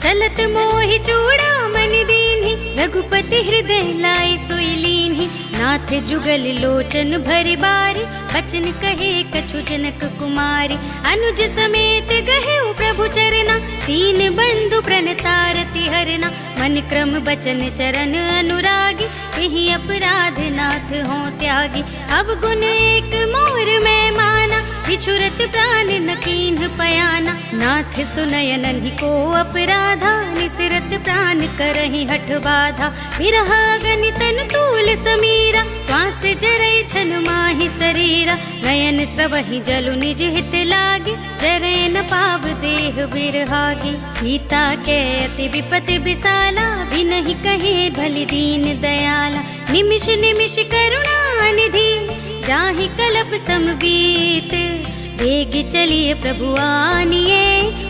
चलत मोहि चूड़ामन दीन्हि, रघुपति हृदय लाए सोई लीन्हि। नाथ जुगल लोचन भरि बारी, बचन कहे कछु जनक कुमारी। अनुज समेत गहेउ प्रभु चरना, तीन बंधु प्रणतारति हरना। मन क्रम बचन चरण अनुरागी, यही अपराध नाथ हो त्यागी। अब गुण एक मोर में माना, बिछुरत प्राण न कीन्ह पयाना। नाथ सुनय नन्ही को अपराधा, निसरत प्राण करहि हठ बाधा। विरह अगनि तन तूल समीरा, श्वास जरै छन माहि शरीरा। नयन स्रवहि जलु निज हित लागे, जरै न पाव देह बिरहागी। सीता के अति विपति विसाला, बिनहि कहे भलि दीन दयाला। निमिष निमिष करुणा निधि, जाहि कलप समबीत। वेग चलिए प्रभु आनिए,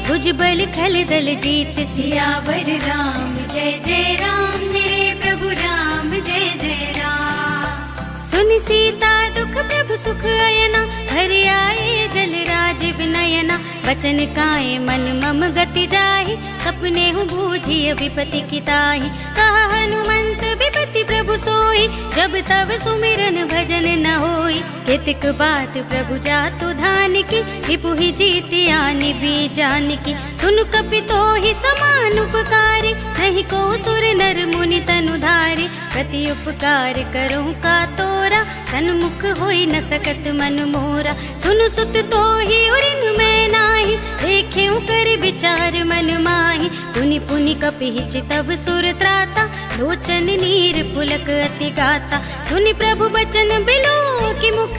भुजबल खल दल जीत। सियावर राम जय जय राम, मेरे प्रभु राम जय जय राम। सुनि सीता दुख प्रभु सुख अयना, हरि आए जल राज विनयना। वचन काए मन मम गति जाहि, सपने हूँ बूझिय विपति किताहि। कहा हनुमंत विपति प्रभु सोई, जब तब सुमिरन भजन न होई। केतिक बात प्रभु जातु धान की, रिपुहि जीति आनि बीजान की। सुनु कपि तोहि समान उपकारी, नहीं को सुर नर मुनि तनु धारी। प्रति उपकार करूँ का तोरा, सन्मुख होई न सकत मन मोरा। सुनु सुत तोहि उरिन मैं नाही, देखेऊ कर विचार मन माही। पुनि पुनि कपिहि चितव सुर त्राता, लोचन नीर पुलक अति गाता। सुनि प्रभु बचन बिलो की मुख,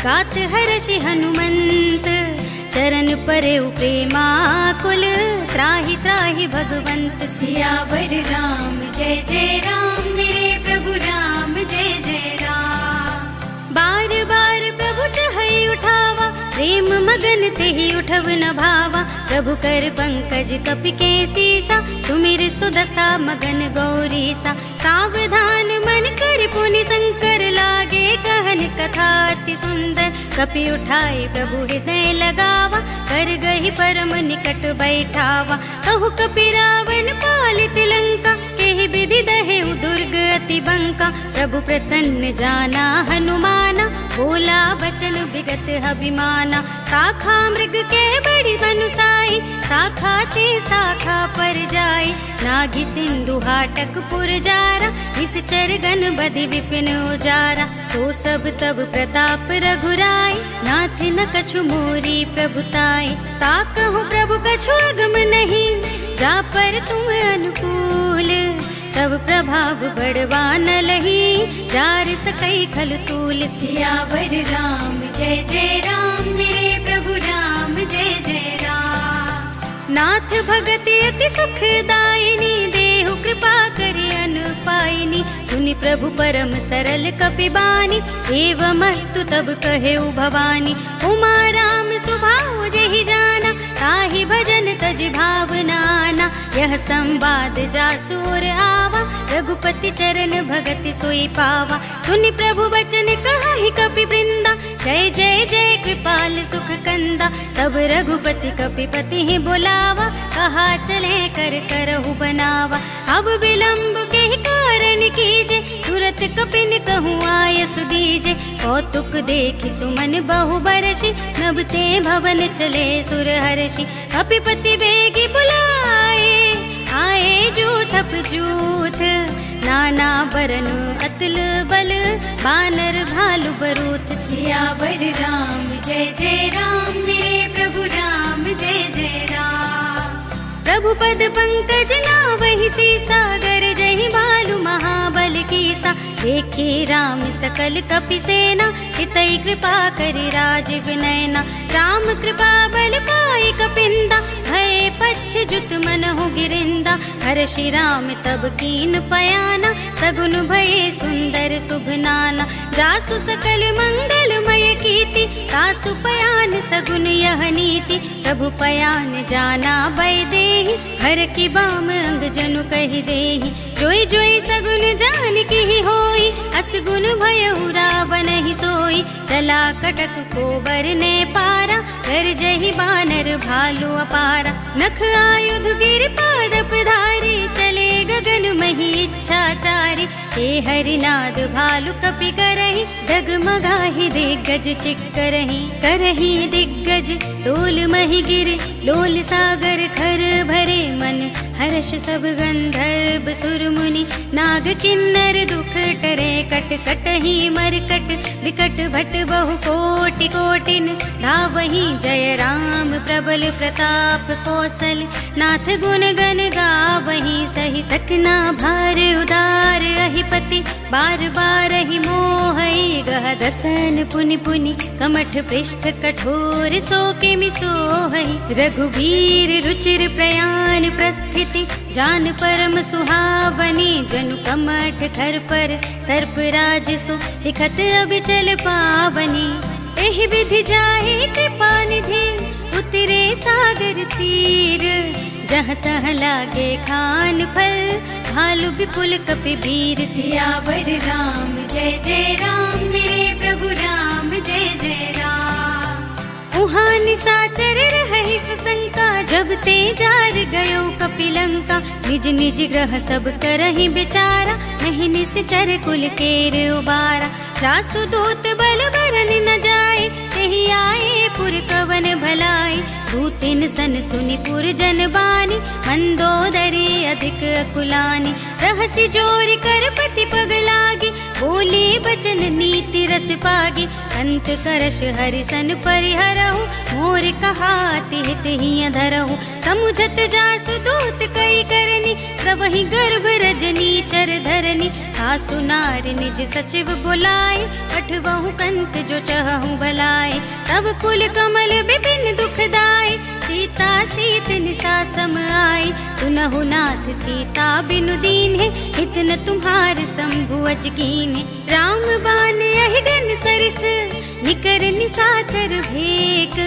गात हर्षि हनुमंत। चरण परेउ प्रेमाकुल, त्राहि त्राहि भगवंत। सियावर राम जय जय राम, मेरे प्रभु राम जय जय राम। बार बार प्रभु चहई उठावा, प्रेम मगन तेहि उठव न भावा। प्रभु कर पंकज कपि के सीसा, सुमिर सुदशा मगन गौरीसा। सावधान मन कर पुनि शंकर लागे, कहन कथा अति सुंदर। कपि उठाई प्रभु हृदय लगावा, कर गहि परम निकट बैठावा। कहु कपि रावण पालित लंका, केहि विधि दहेउ दुर्ग अति बंका। प्रभु प्रसन्न जाना हनुमाना, बोला वचन विगत अभिमाना। शाखा मृग के बड़ी बनुसाई, शाखा ते शाखा पर जाई। नागि सिंधु हाटक पुर जारा, निश्चर गण बधि विपिन उजारा। सो सब तब प्रताप रघुराई, नाथ न कछु मोरी प्रभुताई। ताकहु प्रभु कछु अगम नहीं, जा पर तुम अनुकूल। तब प्रभाव बड़वान लही, जार सकई खल तूल। सियावर राम जय जय राम, मेरे प्रभु राम जय जय राम। नाथ भगति अति सुखदायिनी, देहु कृपा करि अनुपायिनी। सुनि प्रभु परम सरल कपि बानी, एवमस्तु तब कहेउ भवानी। उमा राम सुभाव जेहि जाना, ताहि भजन तज भावनाना। यह संवाद जासुर आवा, रघुपति चरण भगति सोई पावा। सुनि प्रभु बचन कहाहि कपि वृंदा, जय जय जय कृपाल सुख कंदा। तब रघुपति कपिपति ही बोलावा, कहा चले कर करहु बनावा। अब विलंब के कारण कीजे, तुरत कपिन कहूँ आय सुदीजे। कौतुक देखि सुमन बहु बरषि, नभते भवन चले सुर हर्षि। कपिपति बेगी बुलाए, आए जूथप जूथ। नाना बरन अतुल बल, बानर भालु बरूथ। सियावर राम जय जय राम, मेरे प्रभु राम जय जय राम। प्रभु पद पंकज नावहि सीसा, गर जहि भालु महाबल कीसा। देखे राम सकल कपि सेना, हितै कृपा करि राज विनयना। राम कृपा बल पाई कपिंदा, भय पच्छ जुत मनहु गिरिंदा। हर्षि राम तब कीन पयाना, सगुन भये सुंदर शुभ नाना। जासु सकल मंगलमय कीति, तासु पयान सगुन यह नीति। प्रभु पयान जाना बै देहि, हर की बाम अंग जनु कहि देहि। जोई जोई सगुन जान की ही होई, असगुन भयउ रावण ही सोई। चला कटक को बरने पारा, कर जहि बानर भालु अपारा। नख आयुध गिर पादप धारी, चले गगन मही इच्छाचारी। हे हरिनाद भालु कपि करहि, डगमगाहि दिग्गज चिक्करहि। करहि दिग्गज डोल मही गिरे, लोल सागर खर भरे मन हर्ष सब गंधर्व सुर मुनि नाग किन्नर दुख टरे कट कटहि मरकट विकट भट बहु कोटि कोटिन धावहि जय राम प्रबल प्रताप कौशल नाथ गुण गण गावहि सहि सकना भार उदार अहिपति बार बार ही मोहई गह दसन पुनि पुनि कमठ पृष्ठ कठोर सो के मिसोहई रघुवीर रुचिर प्रयाण प्रस्थिति जान परम सुहावनी जनु कमठ घर पर सर्प राज सो लिखत अबिचल पावनी एहि विधि जाहि कृपा निधि उतरे सागर तीर जहाँ तहाँ लागे खान फल भालु विपुल कपि वीर सियावर राम जय जय राम मेरे प्रभु राम जय जय राम। उहाँ निशाचर रहहि सशंका जब ते जार गयो कपिलंका निज निज ग्रह सब करहि विचारा नहीं निश्चर कुल केर उबारा जासु दूत बल बरन न जाए तेहि आए पुर कवन भलाई दूतिन सन सुनि पुर जन बानी मंदोदरी अधिक अकुलानी रहसि जोरि कर पति पग लागी बोली बचन नीति रस पागी अंत करश हरि सन परिहरहु मोर कहाति हित ही धरहु समुझत जासु दूत कई करनी सबहि गर्भ रजनी चर धरनी सासु नार निज सचिव बुलाए पठबहु कंत जो चहु भलाए तब कुल कमल विपिन दुखदाई सीता सीत निसा सम आई सुनहु नाथ सीता बिनु दीन्हे इतन तुम्हार शंभु अजकीन्हे राम बान यहि गन सरिस निकर निसाचर भेक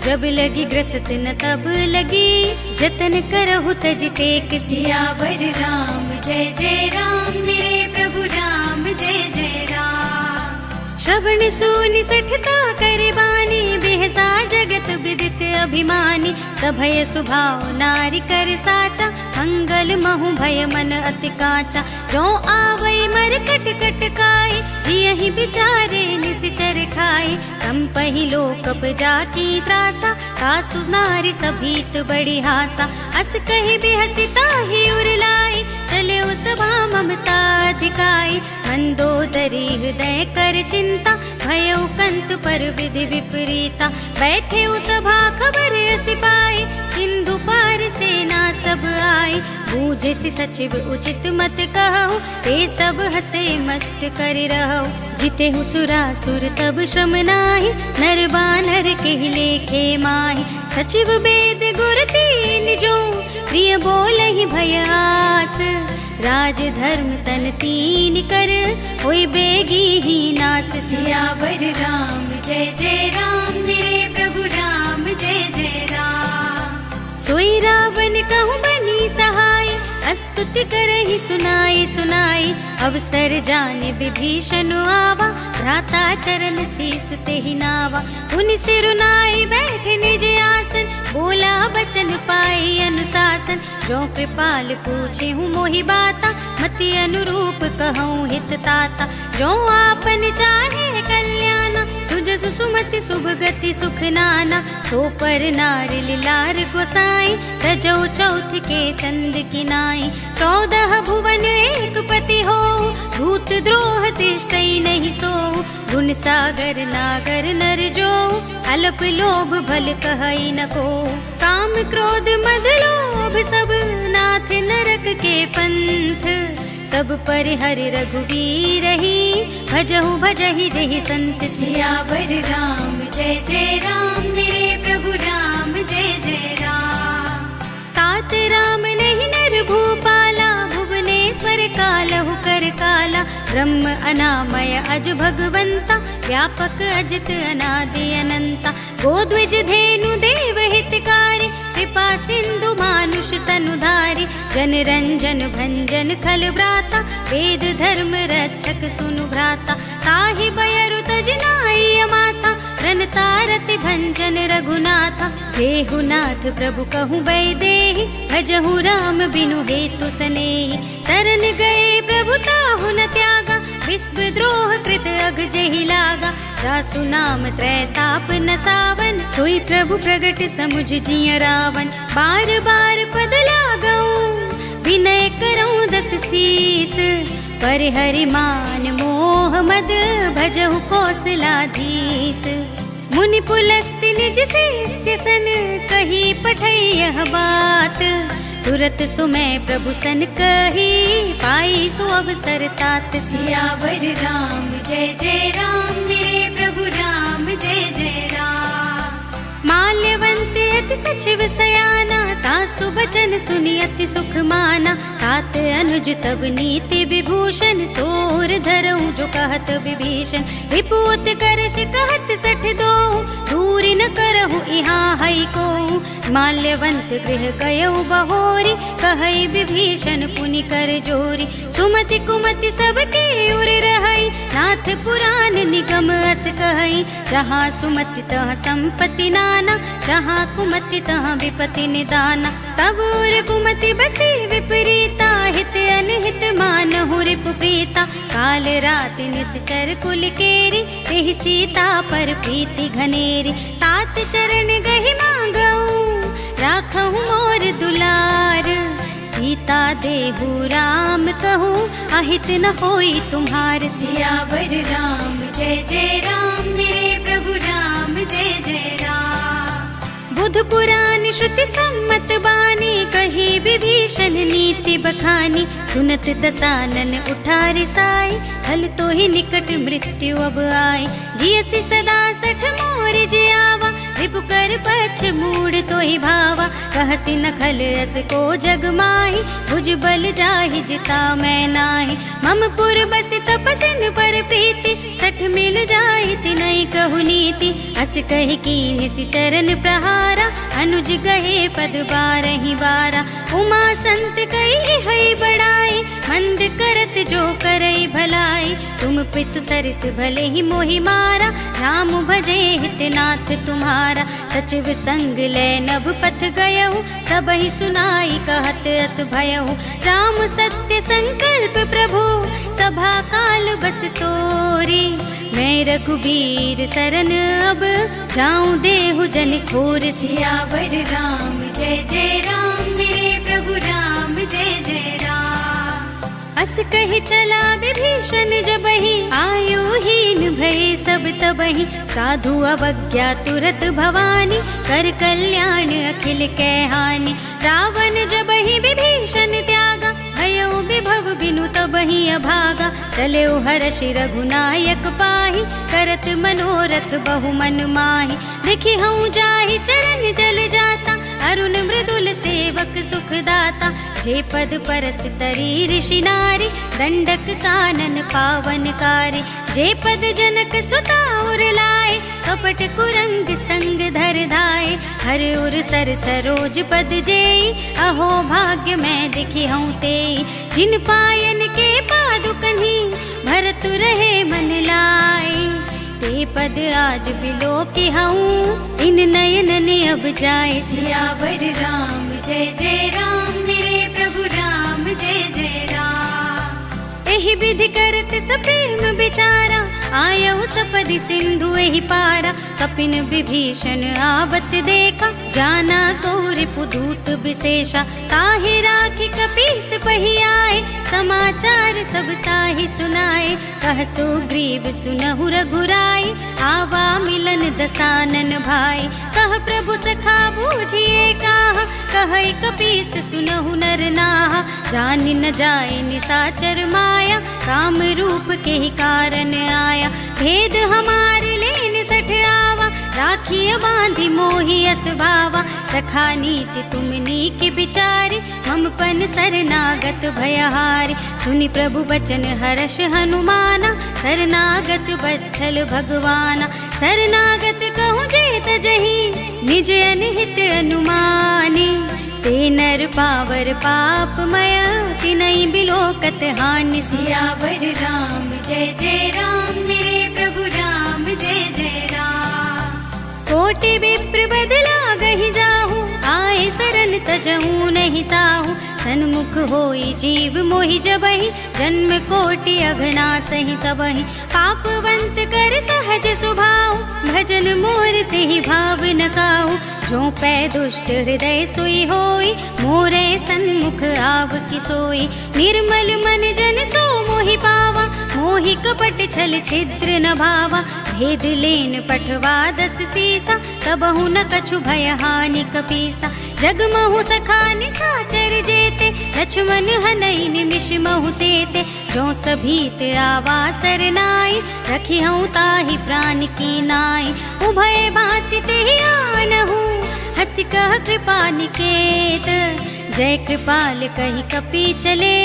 जब लगी ग्रसत न तब लगी जतन करहु तज टेक सियावर राम जय जय राम मेरे प्रभु राम जय जय राम। श्रवण सुनि सठता कर बानी बेहसा जगत विदित अभिमानी सभय सुभाव नारी कर साचा मंगल महु भय मन अति काचा जो आवै मर कट कट काई जियहि बिचारे निश्चर खाई संपहि लोकप जाकी त्रासा सासु नारी सभीत बड़ी हासा अस कहि बेहसिता ही उरलाई चले सभा ममता अधिकाई मंदोदरी हृदय कर चिंता भयो कंत पर विधि विपरीता बैठे सभा खबर सिपाही सिंधु पार सेना सब आई बूझे से सचिव उचित मत कहु ते सब हसे मष्ट कर रहु जिते हु सुरासुर तब श्रम नाही नर बानर के लेखे माही सचिव वेद गुर तीन जो प्रिय बोलहि भय आस राज धर्म तन तीन कर होई बेगी ही नास सियावर राम जय जय राम मेरे प्रभु राम जय जय राम। सोई रावण कहूँ बनी सहाय स्तुति करहि सुनाई सुनाई अवसर जाने विभीषण आवा भ्राता चरण शीस तेहि नावा उन सिरुनाई बैठ निज आसन बोला बचन पाई अनुशासन जो कृपाल पूछे हूँ मोहि बाता मति अनुरूप कहूँ हित ताता जो आपन चाहे कल्याण सुजसु सुमति शुभ गति सुख नाना सो पर नार लिलार गोसाई सजो चौथ के चंद की नाई 14 भुवन एक पति हो भूत द्रोह तिष्ठई नहीं सो गुण सागर नागर नर जो अल्प लोभ भल कहई न को काम क्रोध मद लोभ सब नाथ नरक के पंथ सब पर हरि रघुवीर ही भजहु भजहि जहि संत सियावर राम जय जय राम मेरे प्रभु राम जय जय राम। तात राम नहीं नर भूपाला भुवनेश्वर कालहु कर काला ब्रह्म अनामय अज भगवंता व्यापक अजित अनादि अनंता गोद्विज धेनु देव हितकारी कृपा सिंधु मानुष तनुधारी जन रंजन भंजन खल व्राता वेद धर्म रक्षक सुनु भ्राता ताहि बयरु तज नाई माता रनतारति भंजन रघुनाथा देहुनाथ प्रभु कहूँ वैदेही भजहु राम बिनु हेतु सनेही शरण गए प्रभु ताहु न त्यागा विश्व द्रोह कृत अघ जेहि लागा जासु नाम त्रैताप न सावन सोई प्रभु प्रगट समुझ जिय रावण बार बार पद लागऊ विनय करऊं 10 शीस। पर हरि मान मोह मद भजहु कौशलाधीश। मुनि पुलस्त्य निज शिष्य सन कही पठई यह बात। तुरत सुमय प्रभु सन कही पाई सु अवसर तात। सियावर राम जय जय राम मेरे प्रभु राम जय जय राम। माल्यवंत अति सचिव सयाना तासु बचन सुनि अति सुख माना। तात अनुज तब नीति विभूषण सोर धरऊं जो कहत विभीषण। विपूत करश कहत 62 दूरि न करहु इहाँ हई को। माल्यवंत गृह गयऊ बहोरी कहई विभीषण पुनि कर जोरी। सुमति कुमति सबके उर रहई नाथ पुराण निगम अस कहई। जहाँ सुमति तहाँ संपत्ति नाना जहाँ कुमति तहाँ विपत्ति निदाना। तब उर कुमति बसी विपरीता हित अनहित मानहु रिपु प्रीता। काल राति निश्चर कुल केरी तेहि सीता पर प्रीति घनेरी। तात चरण गहि मांगऊ राखहु मोर दुलार। सीता देहु राम कहूँ अहित न होई तुम्हार। सियावर राम जय जय राम मेरे प्रभु राम जय जय राम। बुध पुराण श्रुति सम्मत बानी कही विभीषण नीति बखानी। सुनत दसानन उठार साई हल तो ही निकट मृत्यु अब आई। जियसि सदा 60 मोर जियावा रिपु कर पछ मूड तो ही भावा। कहसि न खल अस को जग माही भुज बल जाहि जिता मैं नाही। मम पुर बस तपसिन पर प्रीति 60 मिल जाहि तिनई कहु नीति। अस कहि कीन्हि चरण प्रहारा अनुज गहे पद 12 बारा। उमा संत कही हई बड़ाई मंद करत जो करई भलाई। तुम पितु सरस भले ही मोहि मारा राम भजे हितनाथ तुम्हारा। सचिव संग ले नभ पथ गयहु सबहि सुनाई कहत अस भयहु। राम सत्य संकल्प प्रभु सभा काल बस तोरी। मैं रघुबीर सरन अब जाऊं देहु जन खोर। सियावर राम जय जय राम मेरे प्रभु राम जय जय राम। अस कहि चला विभीषण जबहि आयुहीन भय सब तबहि। साधु अवज्ञा तुरत भवानी कर कल्याण अखिल कै हानि। रावण जबहि विभीषण त्यागा भयो विभव बिनु तबहि अभागा। चलेउ हर्षि रघुनायक पाहि करत मनोरथ बहु मन माहि। देखि हऊँ जाहि चरण जल जाता अरुण मृदुल सेवक सुख दाता। जे पद परस तरी ऋषि नारी दंडक कानन पावनकारी। जे पद जनक सुता उर लाए कपट कुरंग संग धर धाए। हर उर सर सरोज पद जेई अहो भाग्य मैं दिखी हूँ तेई। जिन पायन के पादुकन्ही भरत रहे मन लाए। ते पद आज बिलो की हूँ इन नयन ने अब जाए। सियावर राम जय जय राम मेरे प्रभु राम जय जय राम। एहि विधि करत सप्रेम विचारा आयऊ सपदि सिंधु एहि पारा। कपिन विभीषण आवत देखा जाना गौरी पुदूत विशेषा। ताहि राखी कपीस पही आए समाचार सब ताहि सुनाए। कह सुग्रीव सुनहु रघुराई आवा मिलन दसानन भाई। कह प्रभु सखा बूझिए काहा कहै कपीस सुनहु नर नाहा। जान न जाए निसाचर माया काम रूप के ही कारण आया। भेद हमार लेन 60 आवा राखिय बांधि मोहि अस भावा। सखा नीति तुम नीक विचारी मम पन शरणागत भयहारी। सुनि प्रभु बचन हर्ष हनुमाना शरणागत बच्छल भगवाना। शरणागत कहूँ जेत जही निज अनहित अनुमानी। ते नर पावर पाप मया तिनई बिलोकत हानि। सियावर राम जय जय राम मेरे प्रभु राम जय जय राम। कोटि विप्र बदला गहि जाहू आए सरन तजहू नहीं ताहू। सन्मुख होई जीव मोहि जबहि, जन्म कोटि अघना सहि तबहि। पापवंत कर सहज स्वभाव, भजन मोर तेहि भाव न काहू। जो पै दुष्ट हृदय सोई होई, मोरे सन्मुख आव की सोई। निर्मल मन जन सो मोहि पावा, मोहि कपट छल छिद्र न भावा। भेद लेन पठवा 10 सीसा, तबहु न कछु भय हानि कपीसा। जगमहु सखा निसाचर जेते, लक्ष्मण हनई निमिष महु तेते। जो सभीत आवा सरनाई, रखी हूँ ताहि प्राण की नाई। उभय भांति तेहि आनहु, हंसि कह कृपा निकेत। जय कृपाल कहि कपि चले,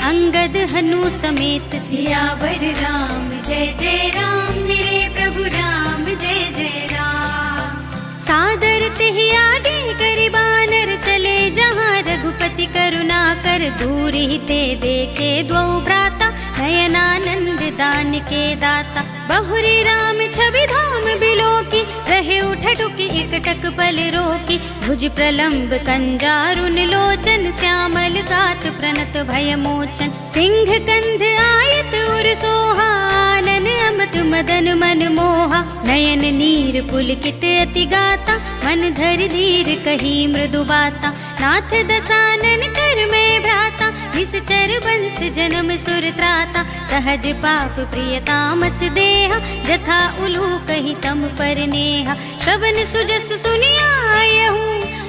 अंगद हनु समेत। सियावर राम जय जय राम, मेरे प्रभु राम जय जय राम। सादर तेहि आगे करि बानर चले, जहाँ रघुपति करुणा कर। दूर ही ते देखे द्वौ भ्राता, नयनानंद दान के दाता। बहुरी राम छवि धाम बिलोकी, रहे उठटुकी एकटक पल रोकी। भुज प्रलंब कंजारुन लोचन, श्यामल गात प्रणत भय मोचन। सिंह कंध आयत उर सोहा, आनन अमत मदन मन मोहा। नयन नीर पुलकित अति गाता, मन धर धीर कही मृदु बाता। नाथ दसानन कर में भ्राता, निश्चर बंस जन्म सुर त्राता। सहज पाप प्रिय तामस देहा, जथा उलू कही तम पर नेहा। श्रवण सुजस सुनियायहु,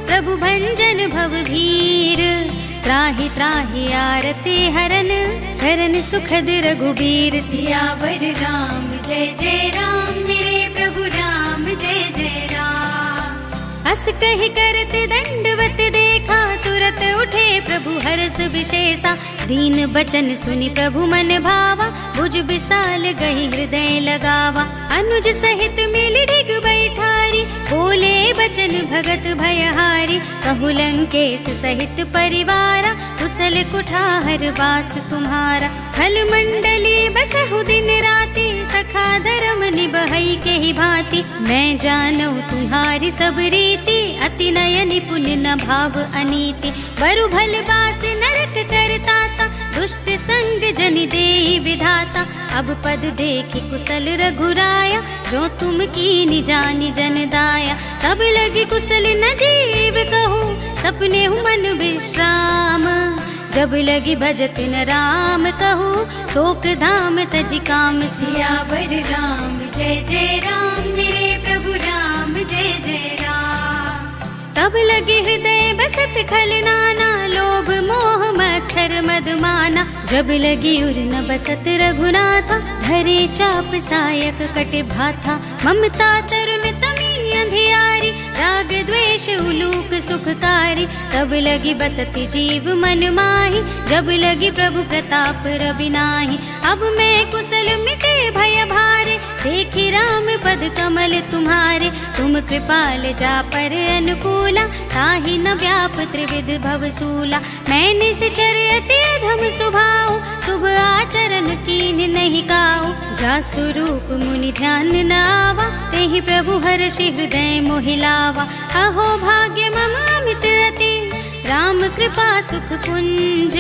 प्रभु भंजन भव भीर। त्राहि त्राहि आरती हरन, शरण सुखद रघुबीर। सियावर राम जय जय राम, मेरे प्रभु राम जय जय राम। अस कहि करत दंडवत देखा, तुरत उठे प्रभु हर्ष विशेषा। दीन बचन सुनि प्रभु मन भावा, भुज विशाल गहि हृदय लगावा। अनुज सहित मिल डिग बैठारी, बोले बचन भगत भयहारी। कहु लंकेश सहित परिवारा, कुशल कुठार बास तुम्हारा। खल मंडली बसहु दिन राति, सखा धर्म निबहई के ही भांति। मैं जानऊ तुम्हारी सब रीति, अति नय निपुण न भाव अनीति। बरु भल बास नरक करताता, दुष्ट संग जन देहि विधाता। अब पद देखि कुशल रघुराया, जो तुम कीनि जानि जन दाया। तब लगी कुशल न जीव कहूँ, सपने हूँ मन विश्राम। जब लगी भजत न राम कहूँ, शोक धाम तज काम। सियावर राम जय जय राम, मेरे प्रभु राम जय जय राम। तब लगे हृदय बसत खल नाना, लोभ मोह मच्छर मद माना। जब लगी उर न बसत रघुनाथा, धरे चाप सायक कट भाथा। ममता तरुण तमी अंधियारी, राग द्वेष उलूक सुखकारी। तब लगी बसत जीव मन माही, जब लगी प्रभु प्रताप रवि नाही। अब मैं कुशल मिटे भय भारे, देखी राम पद कमल तुम्हारे। तुम कृपाल जा पर अनुकूला, ताहि न व्याप त्रिविध भव सूला। मैंने से चरयति अधम सुभाऊ, शुभ आचरण कीन नहीं काऊ। जा स्वरूप मुनि ध्यान न आवा, तेहि प्रभु हर्षि हृदय मोहिलावा। अहो भाग्य मम अमित अति, राम कृपा सुख कुंज।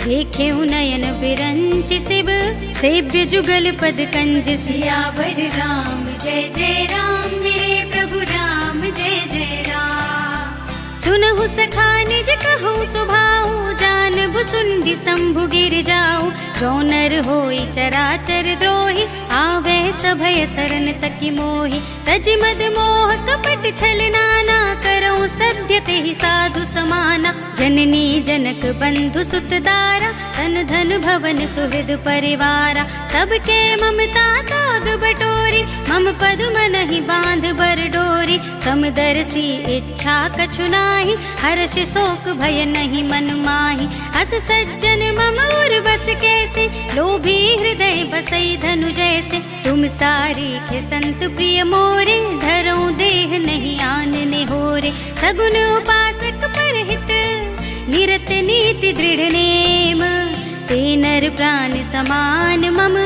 देखे नयन बिरंच शिव, सेव्य जुगल पद कंज। सियावर राम जय जय राम, मेरे प्रभु राम जय जय राम। सुनहु सखा निज कहूँ सुभाऊ, जानबु सुंदि शंभु गिर जाऊ। जो नर होई चराचर द्रोही, आवे सभय सरन तकि मोहि। तज मद मोह कपट छल नाना, करऊँ सद्य तेहि साधु समाना। जननी जनक बंधु सुत दारा, तन धन भवन सुहृद परिवारा। सबके ममता ताग बटोरी, मम पद मनहि बांध बर डोरी। समदर्शी इच्छा कछु नाही, हर्ष शोक भय नहीं मन माही। अस सज्जन मम उर बस कैसे, लोभी हृदय बसई धनु जैसे। तुम सारीखे संत प्रिय मोरे, धरऊँ देह नहीं आनने होरे। सगुन उपासक परहित, निरत नीति दृढ़ नेम। ते नर प्राण समान मम,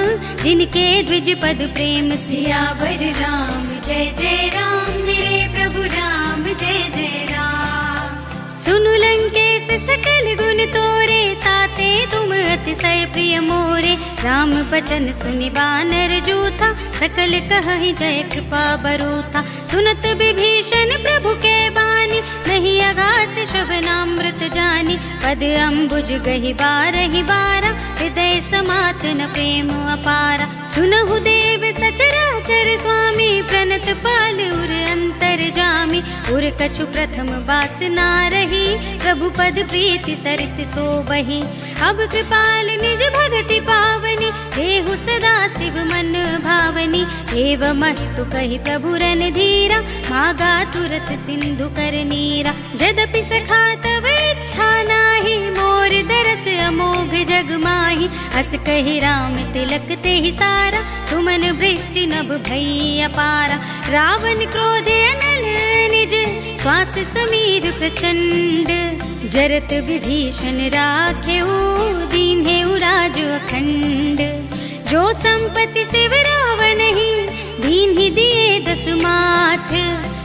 जिनके द्विज पद प्रेम। सियावर राम जय जय राम, मेरे प्रभु राम जय जय राम। सुनु लंकेश सकल गुण तोरे, ताते तुम अतिशय प्रिय मोरे। राम बचन सुनि बानर जूथा, सकल कहहि जय कृपा बरूथा। सुनत विभीषण प्रभु के बानी, नहीं अगात श्रवणामृत जानी। पद अम्बुज गहि बारहि बारा, हृदय समात न प्रेम अपारा। सुनहु देव सचराचर स्वामी, प्रणत पाल उर अंतर जामी। उर कछु प्रथम बास ना रही, प्रभु पद प्रीति सरित सोबहि। अब कृपाल निज भगति पावनी, देहु सदा शिव मन भावनी। एवमस्तु कहि प्रभु रन धीरा, मागा तुरत सिंधु कर नीरा। जदपि सखा तव इच्छा नाही, मोर दरस अमोघ जग माही। अस कहि राम तिलक तेहि सारा, सुमन वृष्टि नभ भई अपारा। रावण क्रोधे अनल निज, श्वास समीर प्रचंड। जरत विभीषण राखेउ, दीन्हेउ राज अखंड। जो संपत्ति शिव रावण ही, दीन्हि दिए दसु माथ।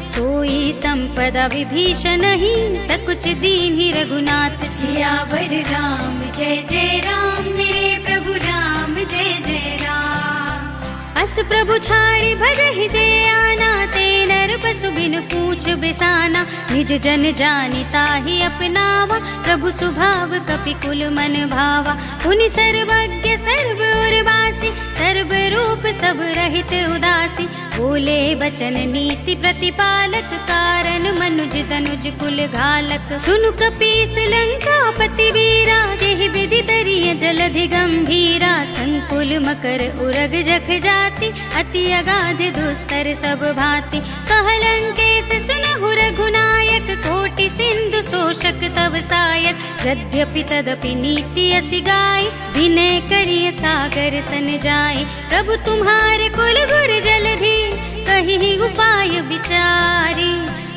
सोई संपदा विभीषण ही, सकुच दीन्हि रघुनाथ। सियावर राम जय जय राम, मेरे प्रभु राम जय जय राम। अस प्रभु छाड़ी भजहि जय आना, ते नर पशु बिन पूछ बिसाना। निज जन जानि ताहि अपनावा, प्रभु स्वभाव कपि कुल मन भावा। पुनि सर्वज्ञ सर्व उर्वासी, सर्व रूप सब रहित उदासी। बोले बचन नीति प्रतिपालक, कारण मनुज तनुज कुल घालक। सुनु कपीस लंकापति वीरा, जेहि विधि तरिय जलधि गंभीरा। संकुल मकर उरग जख जाति, अति अगाध दुस्तर सब भांति। कहलंकेश सुनहु रघुनायक, कोटि सिंधु शोषक तव सायक। यद्यपि तदपि नीति असि गाय, विनय करिय सागर सन जाय। प्रभु तुम्हारे कुल गुर जलधि, कहि उपाय विचारी।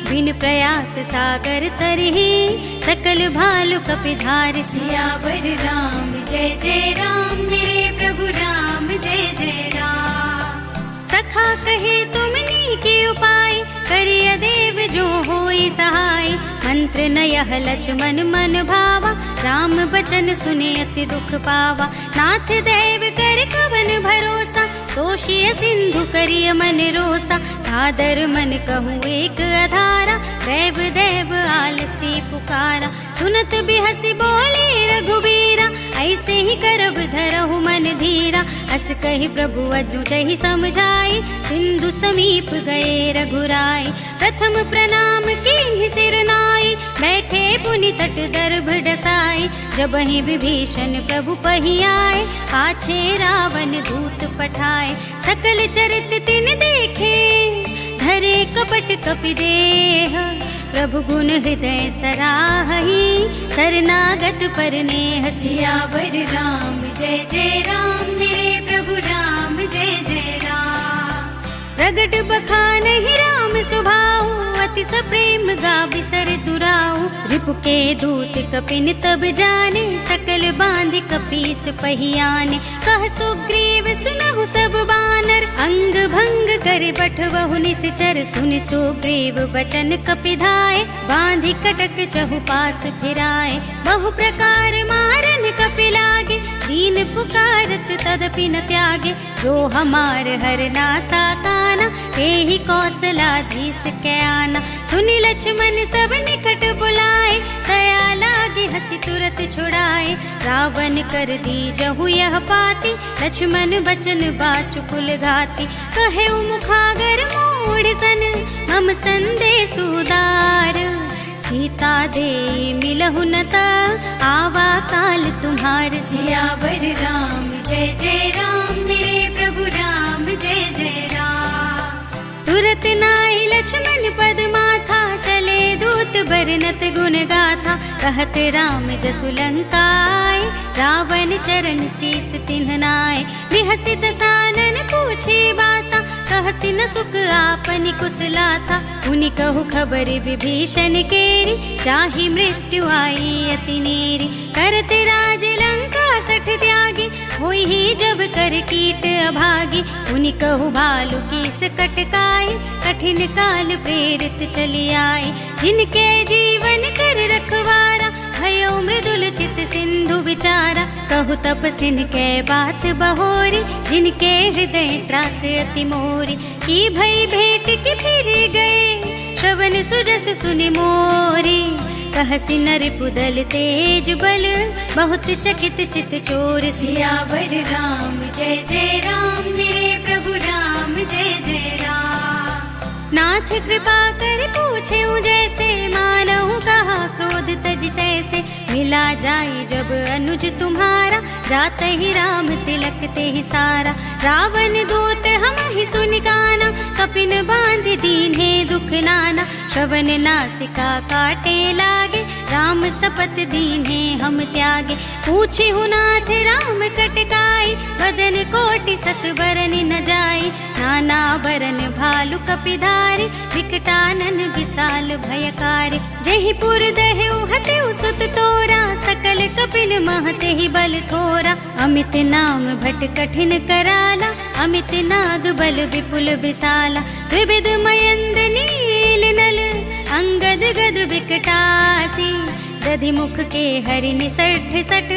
बिन प्रयास सागर तरहि, सकल भालु कपिधारि। सियावर राम जय जय राम, मेरे प्रभु राम जय जय राम। सखा कहे तुमनी के उपाय, करिय देव जो होई सहाय। मंत्र नयह लक्ष्मण मन भावा, राम बचन सुने अति दुख पावा। नाथ देव कर कवन भरोसा, तोषिय सिंधु करिय मन रोसा। सादर मन कहूँ एक अधारा, देव देव आलसी पुकारा। सुनत बिहसी बोले रघुबीरा, ऐसे ही करब धरहु मन धीरा। अस कहि प्रभु अनुजहि समझाई, सिंधु समीप गए रघुराई। प्रथम प्रणाम कीन्हि सिर नाई, बैठे पुनि तट दर्भ डसाई। जबहि विभीषण प्रभु पहि आए, पाछे रावण दूत पठाए। सकल चरित तिन देखे, धरे कपट कपि देह। प्रभु गुण हृदय सराहहि, शरणागत पर नेह। सियावर राम जय जय राम, मेरे प्रभु राम जय जय राम। प्रगट बखानहि राम सुभाऊ, अति सप्रेम गावि सर दुराऊ। रिपु के दूत कपिन तब जाने, सकल बांधि कपीस पहियाने। कह सुग्रीव सुनहु सब बानर, अंग भंग कर बठवहु निश्चर। सुनि सुग्रीव बचन कपिधाय, बांधि कटक चहु पास फिराए। बहु प्रकार मारन कपि लागे, दीन पुकारत तदपि न त्यागे। जो हमार हर नासा काना, तेहि कौशलाधीश के आना। सुनि लक्ष्मण सब निकट बुलाए, दया लागी हंसी तुरत छुड़ाए। रावण कर दीजहु यह पाती, लक्ष्मण बचन बाचुकुल घाती। कहे मुखागर मूढ़ सन, मम संदेश उदार। सीता दे मिलहु न ता, आवा काल तुम्हार। सियावर राम जय जय राम, मेरे प्रभु राम जय जय राम। तुरत नाई लक्ष्मण पद माथा, चले दूत बरनत गुण गाथा। कहत राम जसु लंकाय, रावण चरण शीस तिन्हनाय। बिहसि दसानन पूछे बाता, कहसि न सुख आपनि कुशलाथा। उनि कहु खबर विभीषण केरी, चाहि मृत्यु आई अति नेरी। करत राज लंका सठ त्यागी, होई ही जब कर कीट अभागी। उनि कहु भालु कीस कटकाई, कठिन काल प्रेरित चली आई। जिनके जीवन कर रखवारा, भयो सिंधु विचारा, कहु तपसिन कै बात बहोरी, जिनके हृदय त्रास अति मोरी। की भई भेंट की फिर गए, श्रवण सुजस सुनि मोरी। कहसि नर पुदल तेज बल, बहुत चकित चित चोर। सियावर राम जय जय राम, मेरे प्रभु राम जय जय राम। नाथ कृपा कर पूछें जैसे, मानहु कहा क्रोध तज तैसे। मिला जाई जब अनुज तुम्हारा, जाते ही राम तिलक ते ही सारा। रावण दूत हम ही सुनि काना, कपिन बांध दीन्हे दुख नाना। श्रवण नासिका काटे लागे, राम सपत दीन्हे हम त्यागे। पूछे नाथ राम कटकाई, बदन कोटि सत बरन न जाई। नाना बरन भालु कपिधारी, विकटानन विशाल भयकारी। जहिपुर दहेउ हतेउ सुत तोरा, सकल कपिन महते ही बल थोरा। अमित नाम भट कठिन कराला, अमित नाग बल विपुल विशाला। विविध मयंद नील नल, अंगद गद विकटासी। दधि मुख के हरि निसठ सठ,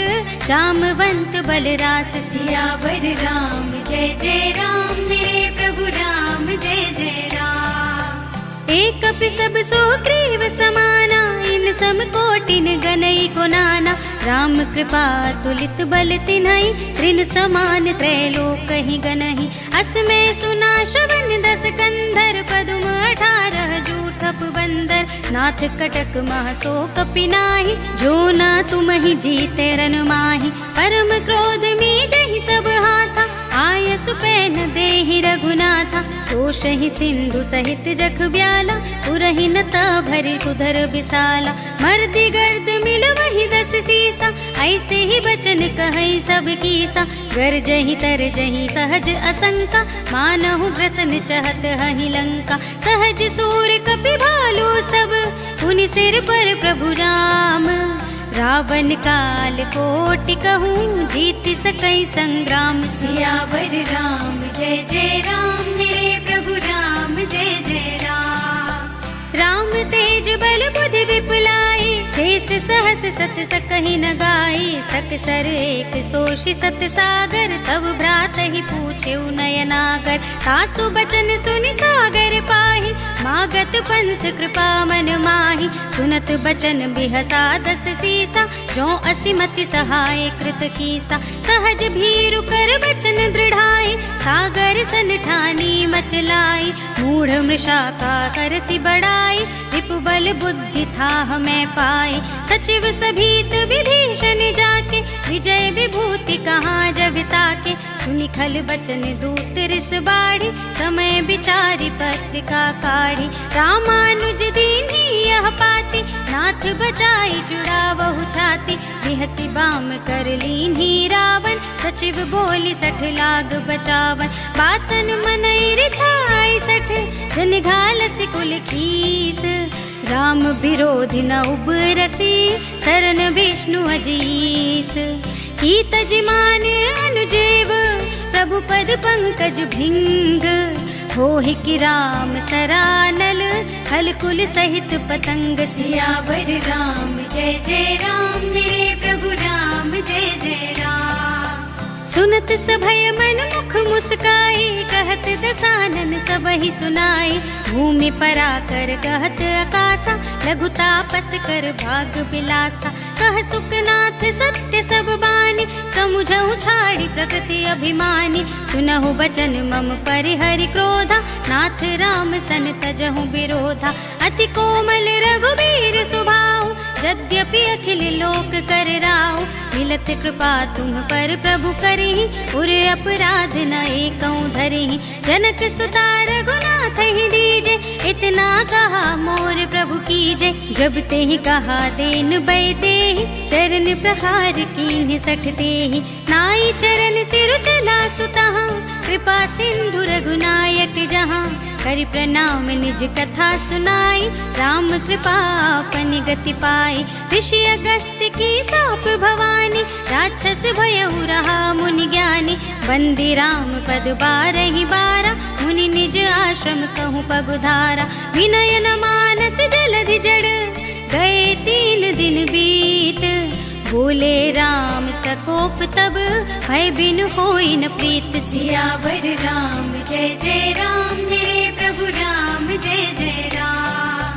जामवंत बल रास। सियावर राम जय जय राम, मेरे प्रभु राम जय जय राम। एक कपि सब सो ग्रीव समाना, इन सम कोटिन गनई को नाना। राम कृपा तुलित बल तिन्हई, त्रिन समान त्रैलोक ही गनहि। असमय सुना श्रवण 10 कंधर, पदुम 18 जूठप बंदर। नाथ कटक मह सो कपि नाही, जो ना तुम ही जीते रन माही। परम क्रोध में जहि सब हाथा, आय सुपैन देहि रघुनाथा। सोषहि सिंधु सहित जख ब्याला, उरहि नता भरि उधर विशाला। मर्दि गर्द मिल वही 10 सीसा, ऐसे ही बचन कहई सब कीसा। गरजहि तरजहि सहज असंका, मानहु ग्रसन चहत हहि लंका। सहज सूर कपि भालु सब, पुनि सिर पर प्रभु राम। रावण काल कोटि कहूँ, जीति सकई संग्राम। सियावर राम जय जय राम, मेरे प्रभु राम जय जय राम। राम तेज बल बुद्धि विपुलाई, शेष सहस सत सकहि न गाई। सकसर एक सोषि सत सागर, तब भ्रात ही पूछे नयनागर। सासु बचन सुनि सागर पाहि, मागत पंथ कृपा मन माहि। सुनत बचन बिहसा 10 सीसा, जो असिमति सहाय कृत कीसा। सहज भीरु कर बचन दृढ़ाई, सागर सन ठानी मचलाई। मूढ़ मृषा का करसि बड़ाई, रिपु बल बुद्धि था हमें पाई। सचिव सभीत विभीषण जाके, विजय विभूति कहाँ जगता के। सुनि खल बचन दूत रिस बाढ़ी, समय विचारी पत्रिका काढ़ी। रामानुज दीन्ही यह पाती, नाथ बचाई जुड़ा बहु छाती। बिहसी बाम कर लीन्ही रावण, सचिव बोली 60 लाग बचावन। बातन मनई रिझाई 60, जन घालसि कुल खीस। राम विरोधि न उबरसी, शरण विष्णु अजीस। की तजमान अनुजेव, प्रभु पद पंकज भिंग। होहि कि राम सरानल, खल कुल सहित पतंग। सियावर राम जय जय राम, मेरे प्रभु राम जय जय राम। सुनत सभय मन मुख मुस्काई, कहत दसानन सबहि सुनाई। भूमि पराकर कहत आकाशा, लघु तापस कर भाग बिलासा। कह सुखनाथ सत्य सब बानी, समुझहु छाड़ी प्रकृति अभिमानी। सुनहु बचन मम परिहरि क्रोधा, नाथ राम सन तजहु विरोधा। अति कोमल रघुबीर सुभाऊ, यद्यपि अखिल लोक कर राऊ। मिलत कृपा तुम पर प्रभु करहि, उर अपराध न एकौ धरिहि। जनक सुता रघुनाथ ही दीजे, इतना कहा मोर प्रभु कीजे। जब ते ही कहा देन बैदेहि, चरण प्रहार कीन्हि 60 देहि। नाई चरण सिर चला सुतहाँ, कृपा सिंधु रघुनायक जहाँ। करि प्रणाम निज कथा सुनाई, राम कृपा अपनि गति पाई। ऋषि अगस्त्य की साप भवानी, राक्षस भयउ रहा मुनि ज्ञानी। बंदी राम पद 12 बारा, मुनि निज आश्रम कहूँ पगुधारा। विनय न मानत जलधि जड़, गए 3 दिन बीत। बोले राम सकोप तब, भय बिन होई न प्रीत। सियावर राम जय जय राम, मेरे प्रभु राम जय जय राम।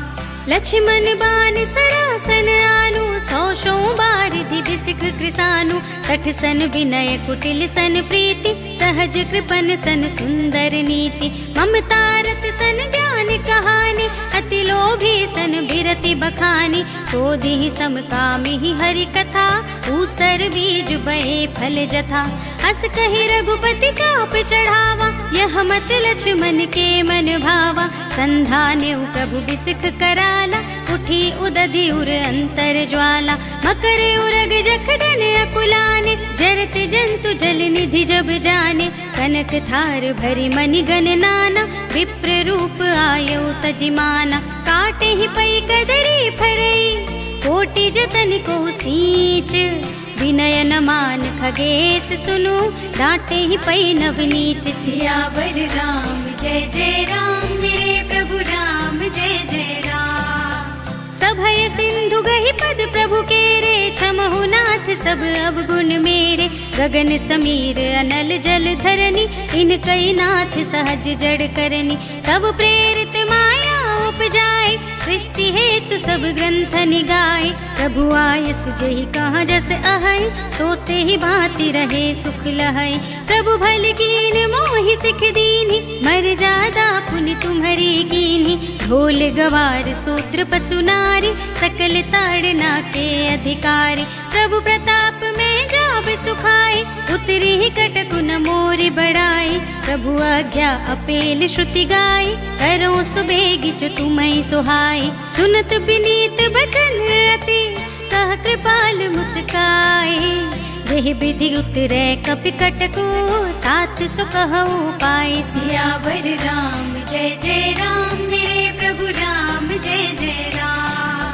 लक्ष्मण बान सरासन आनु, 100 बारिधि बिसिख कृसानु। 60 सन विनय कुटिल सन प्रीति, सहज कृपन सन सुंदर नीति। ममता रत सन ज्ञान कहानी, अति लोभी सन बिरति बखानी। सोधि समकामी हरि कथा, ऊसर बीज बहे फल जथा। अस कहि रघुपति चाप चढ़ावा, यह मत लक्ष्मण के मन भावा। संधान्यु प्रभु बिसिख कराला, उठी उदधि उर अंतर ज्वाला। मकर उरग जख गन अकुलाने, जरत जंतु जल निधि जब जाने। कनक थार भरी मनि गन नाना, विप्र रूप आयो तजिमाना। काटे ही पई कदरी फरई, कोटि जतन को सींच। विनय न मान खगेश सुनु, डांटे ही पई नव नीच। सियावर राम जय जय राम, मेरे प्रभु राम जय जय राम। सभय सिंधु गहि पद प्रभु केरे, क्षमहु नाथ सब अवगुण मेरे। गगन समीर अनल जल धरनी, इनकई नाथ सहज जड़ करनी। सब प्रेरित माया उपजाए, सृष्टि हेतु सब ग्रंथ निगाए। प्रभु आय सुजहि कहाँ जस अहै, सोते ही भांति रहे सुख लहै। प्रभु भल कीन मोहि सिख दीन्हि, मर जादा पुनि तुम्हरी कीन्हि। ढोल गवार सूत्र पशु नारी, सकल ताड़ना के अधिकारी। प्रभु प्रताप में जाब सुखाई, उतरी ही कटकु न मोरि बढ़ाई। प्रभु आज्ञा अपेल श्रुति गाई, करो सुबेगी जो तुम्हें सुहाई। सुनत विनीत बचन अति, कह कृपाल मुस्काई। जेहि विधि उतरै कपि कटकु, तात सो कहु पाई। सियावर राम जय जय राम, मेरे प्रभु राम जय जय राम।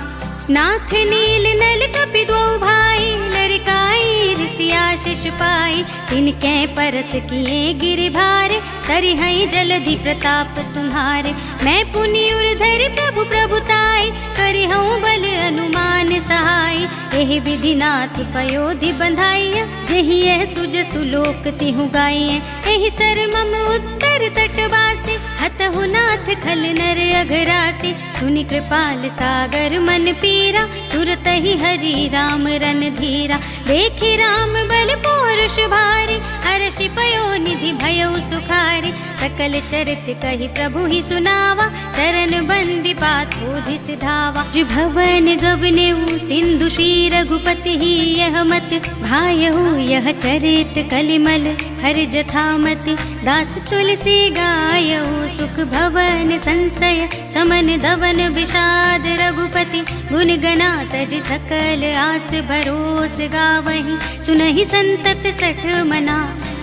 नाथ नील नल कपि दो भाई, लरिकाई ऋषि आशीष पाई। तिनके परस किए गिरि भारे, तरिहै जलधि प्रताप तुम्हारे। मैं पुनि उर्धरि प्रभु प्रभुताई, करिहऊँ बल अनुमान सहाय। एहि विधि नाथ पयोधि बंधाइय, जेहि यह सुज सुलोक तिहु गाइय। एहि सर मम उत्तर तटवासी, हतहु नाथ खल नर अघरासी। सुनि कृपाल सागर मन पीरा, तुरत ही हरि राम रन धीरा। देखि राम बल पौरुष भारी, हर्षि पयो निधि भयउ सुखारी। सकल चरित कहि प्रभु ही सुनावा, चरण बंदी पाथोधि सिधावा। भवन गवनेऊ सिंधु श्री रघुपति ही, यह मत भायहु यह चरित कलिमल हर जथामति। दास तुलसी गायहु, सुख भवन संशय समन दवन विषाद। रघुपति गुण गना तज सकल आस भरोस गावहि। सुनहि संतत सठ मना,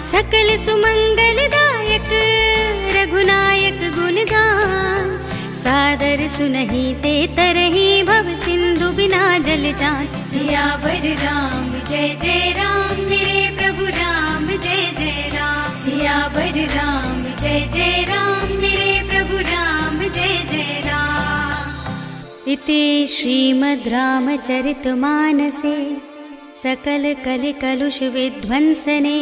सकल सुमंगल दायक। रघुनायक गुण गान, सादर सुनहि ते तरहि। भव सिंधु बिना जल जान। सियावर राम जय जय राम, मेरे प्रभु राम जय जय राम। सियावर राम जय जय राम, मेरे प्रभु राम जय जय राम। इति श्रीमद् रामचरितमानसे सकल कलि कलुष विध्वंसने,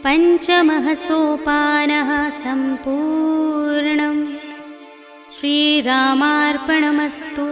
पंचमः सोपानः सम्पूर्णम्। श्रीरामार्पणमस्तु।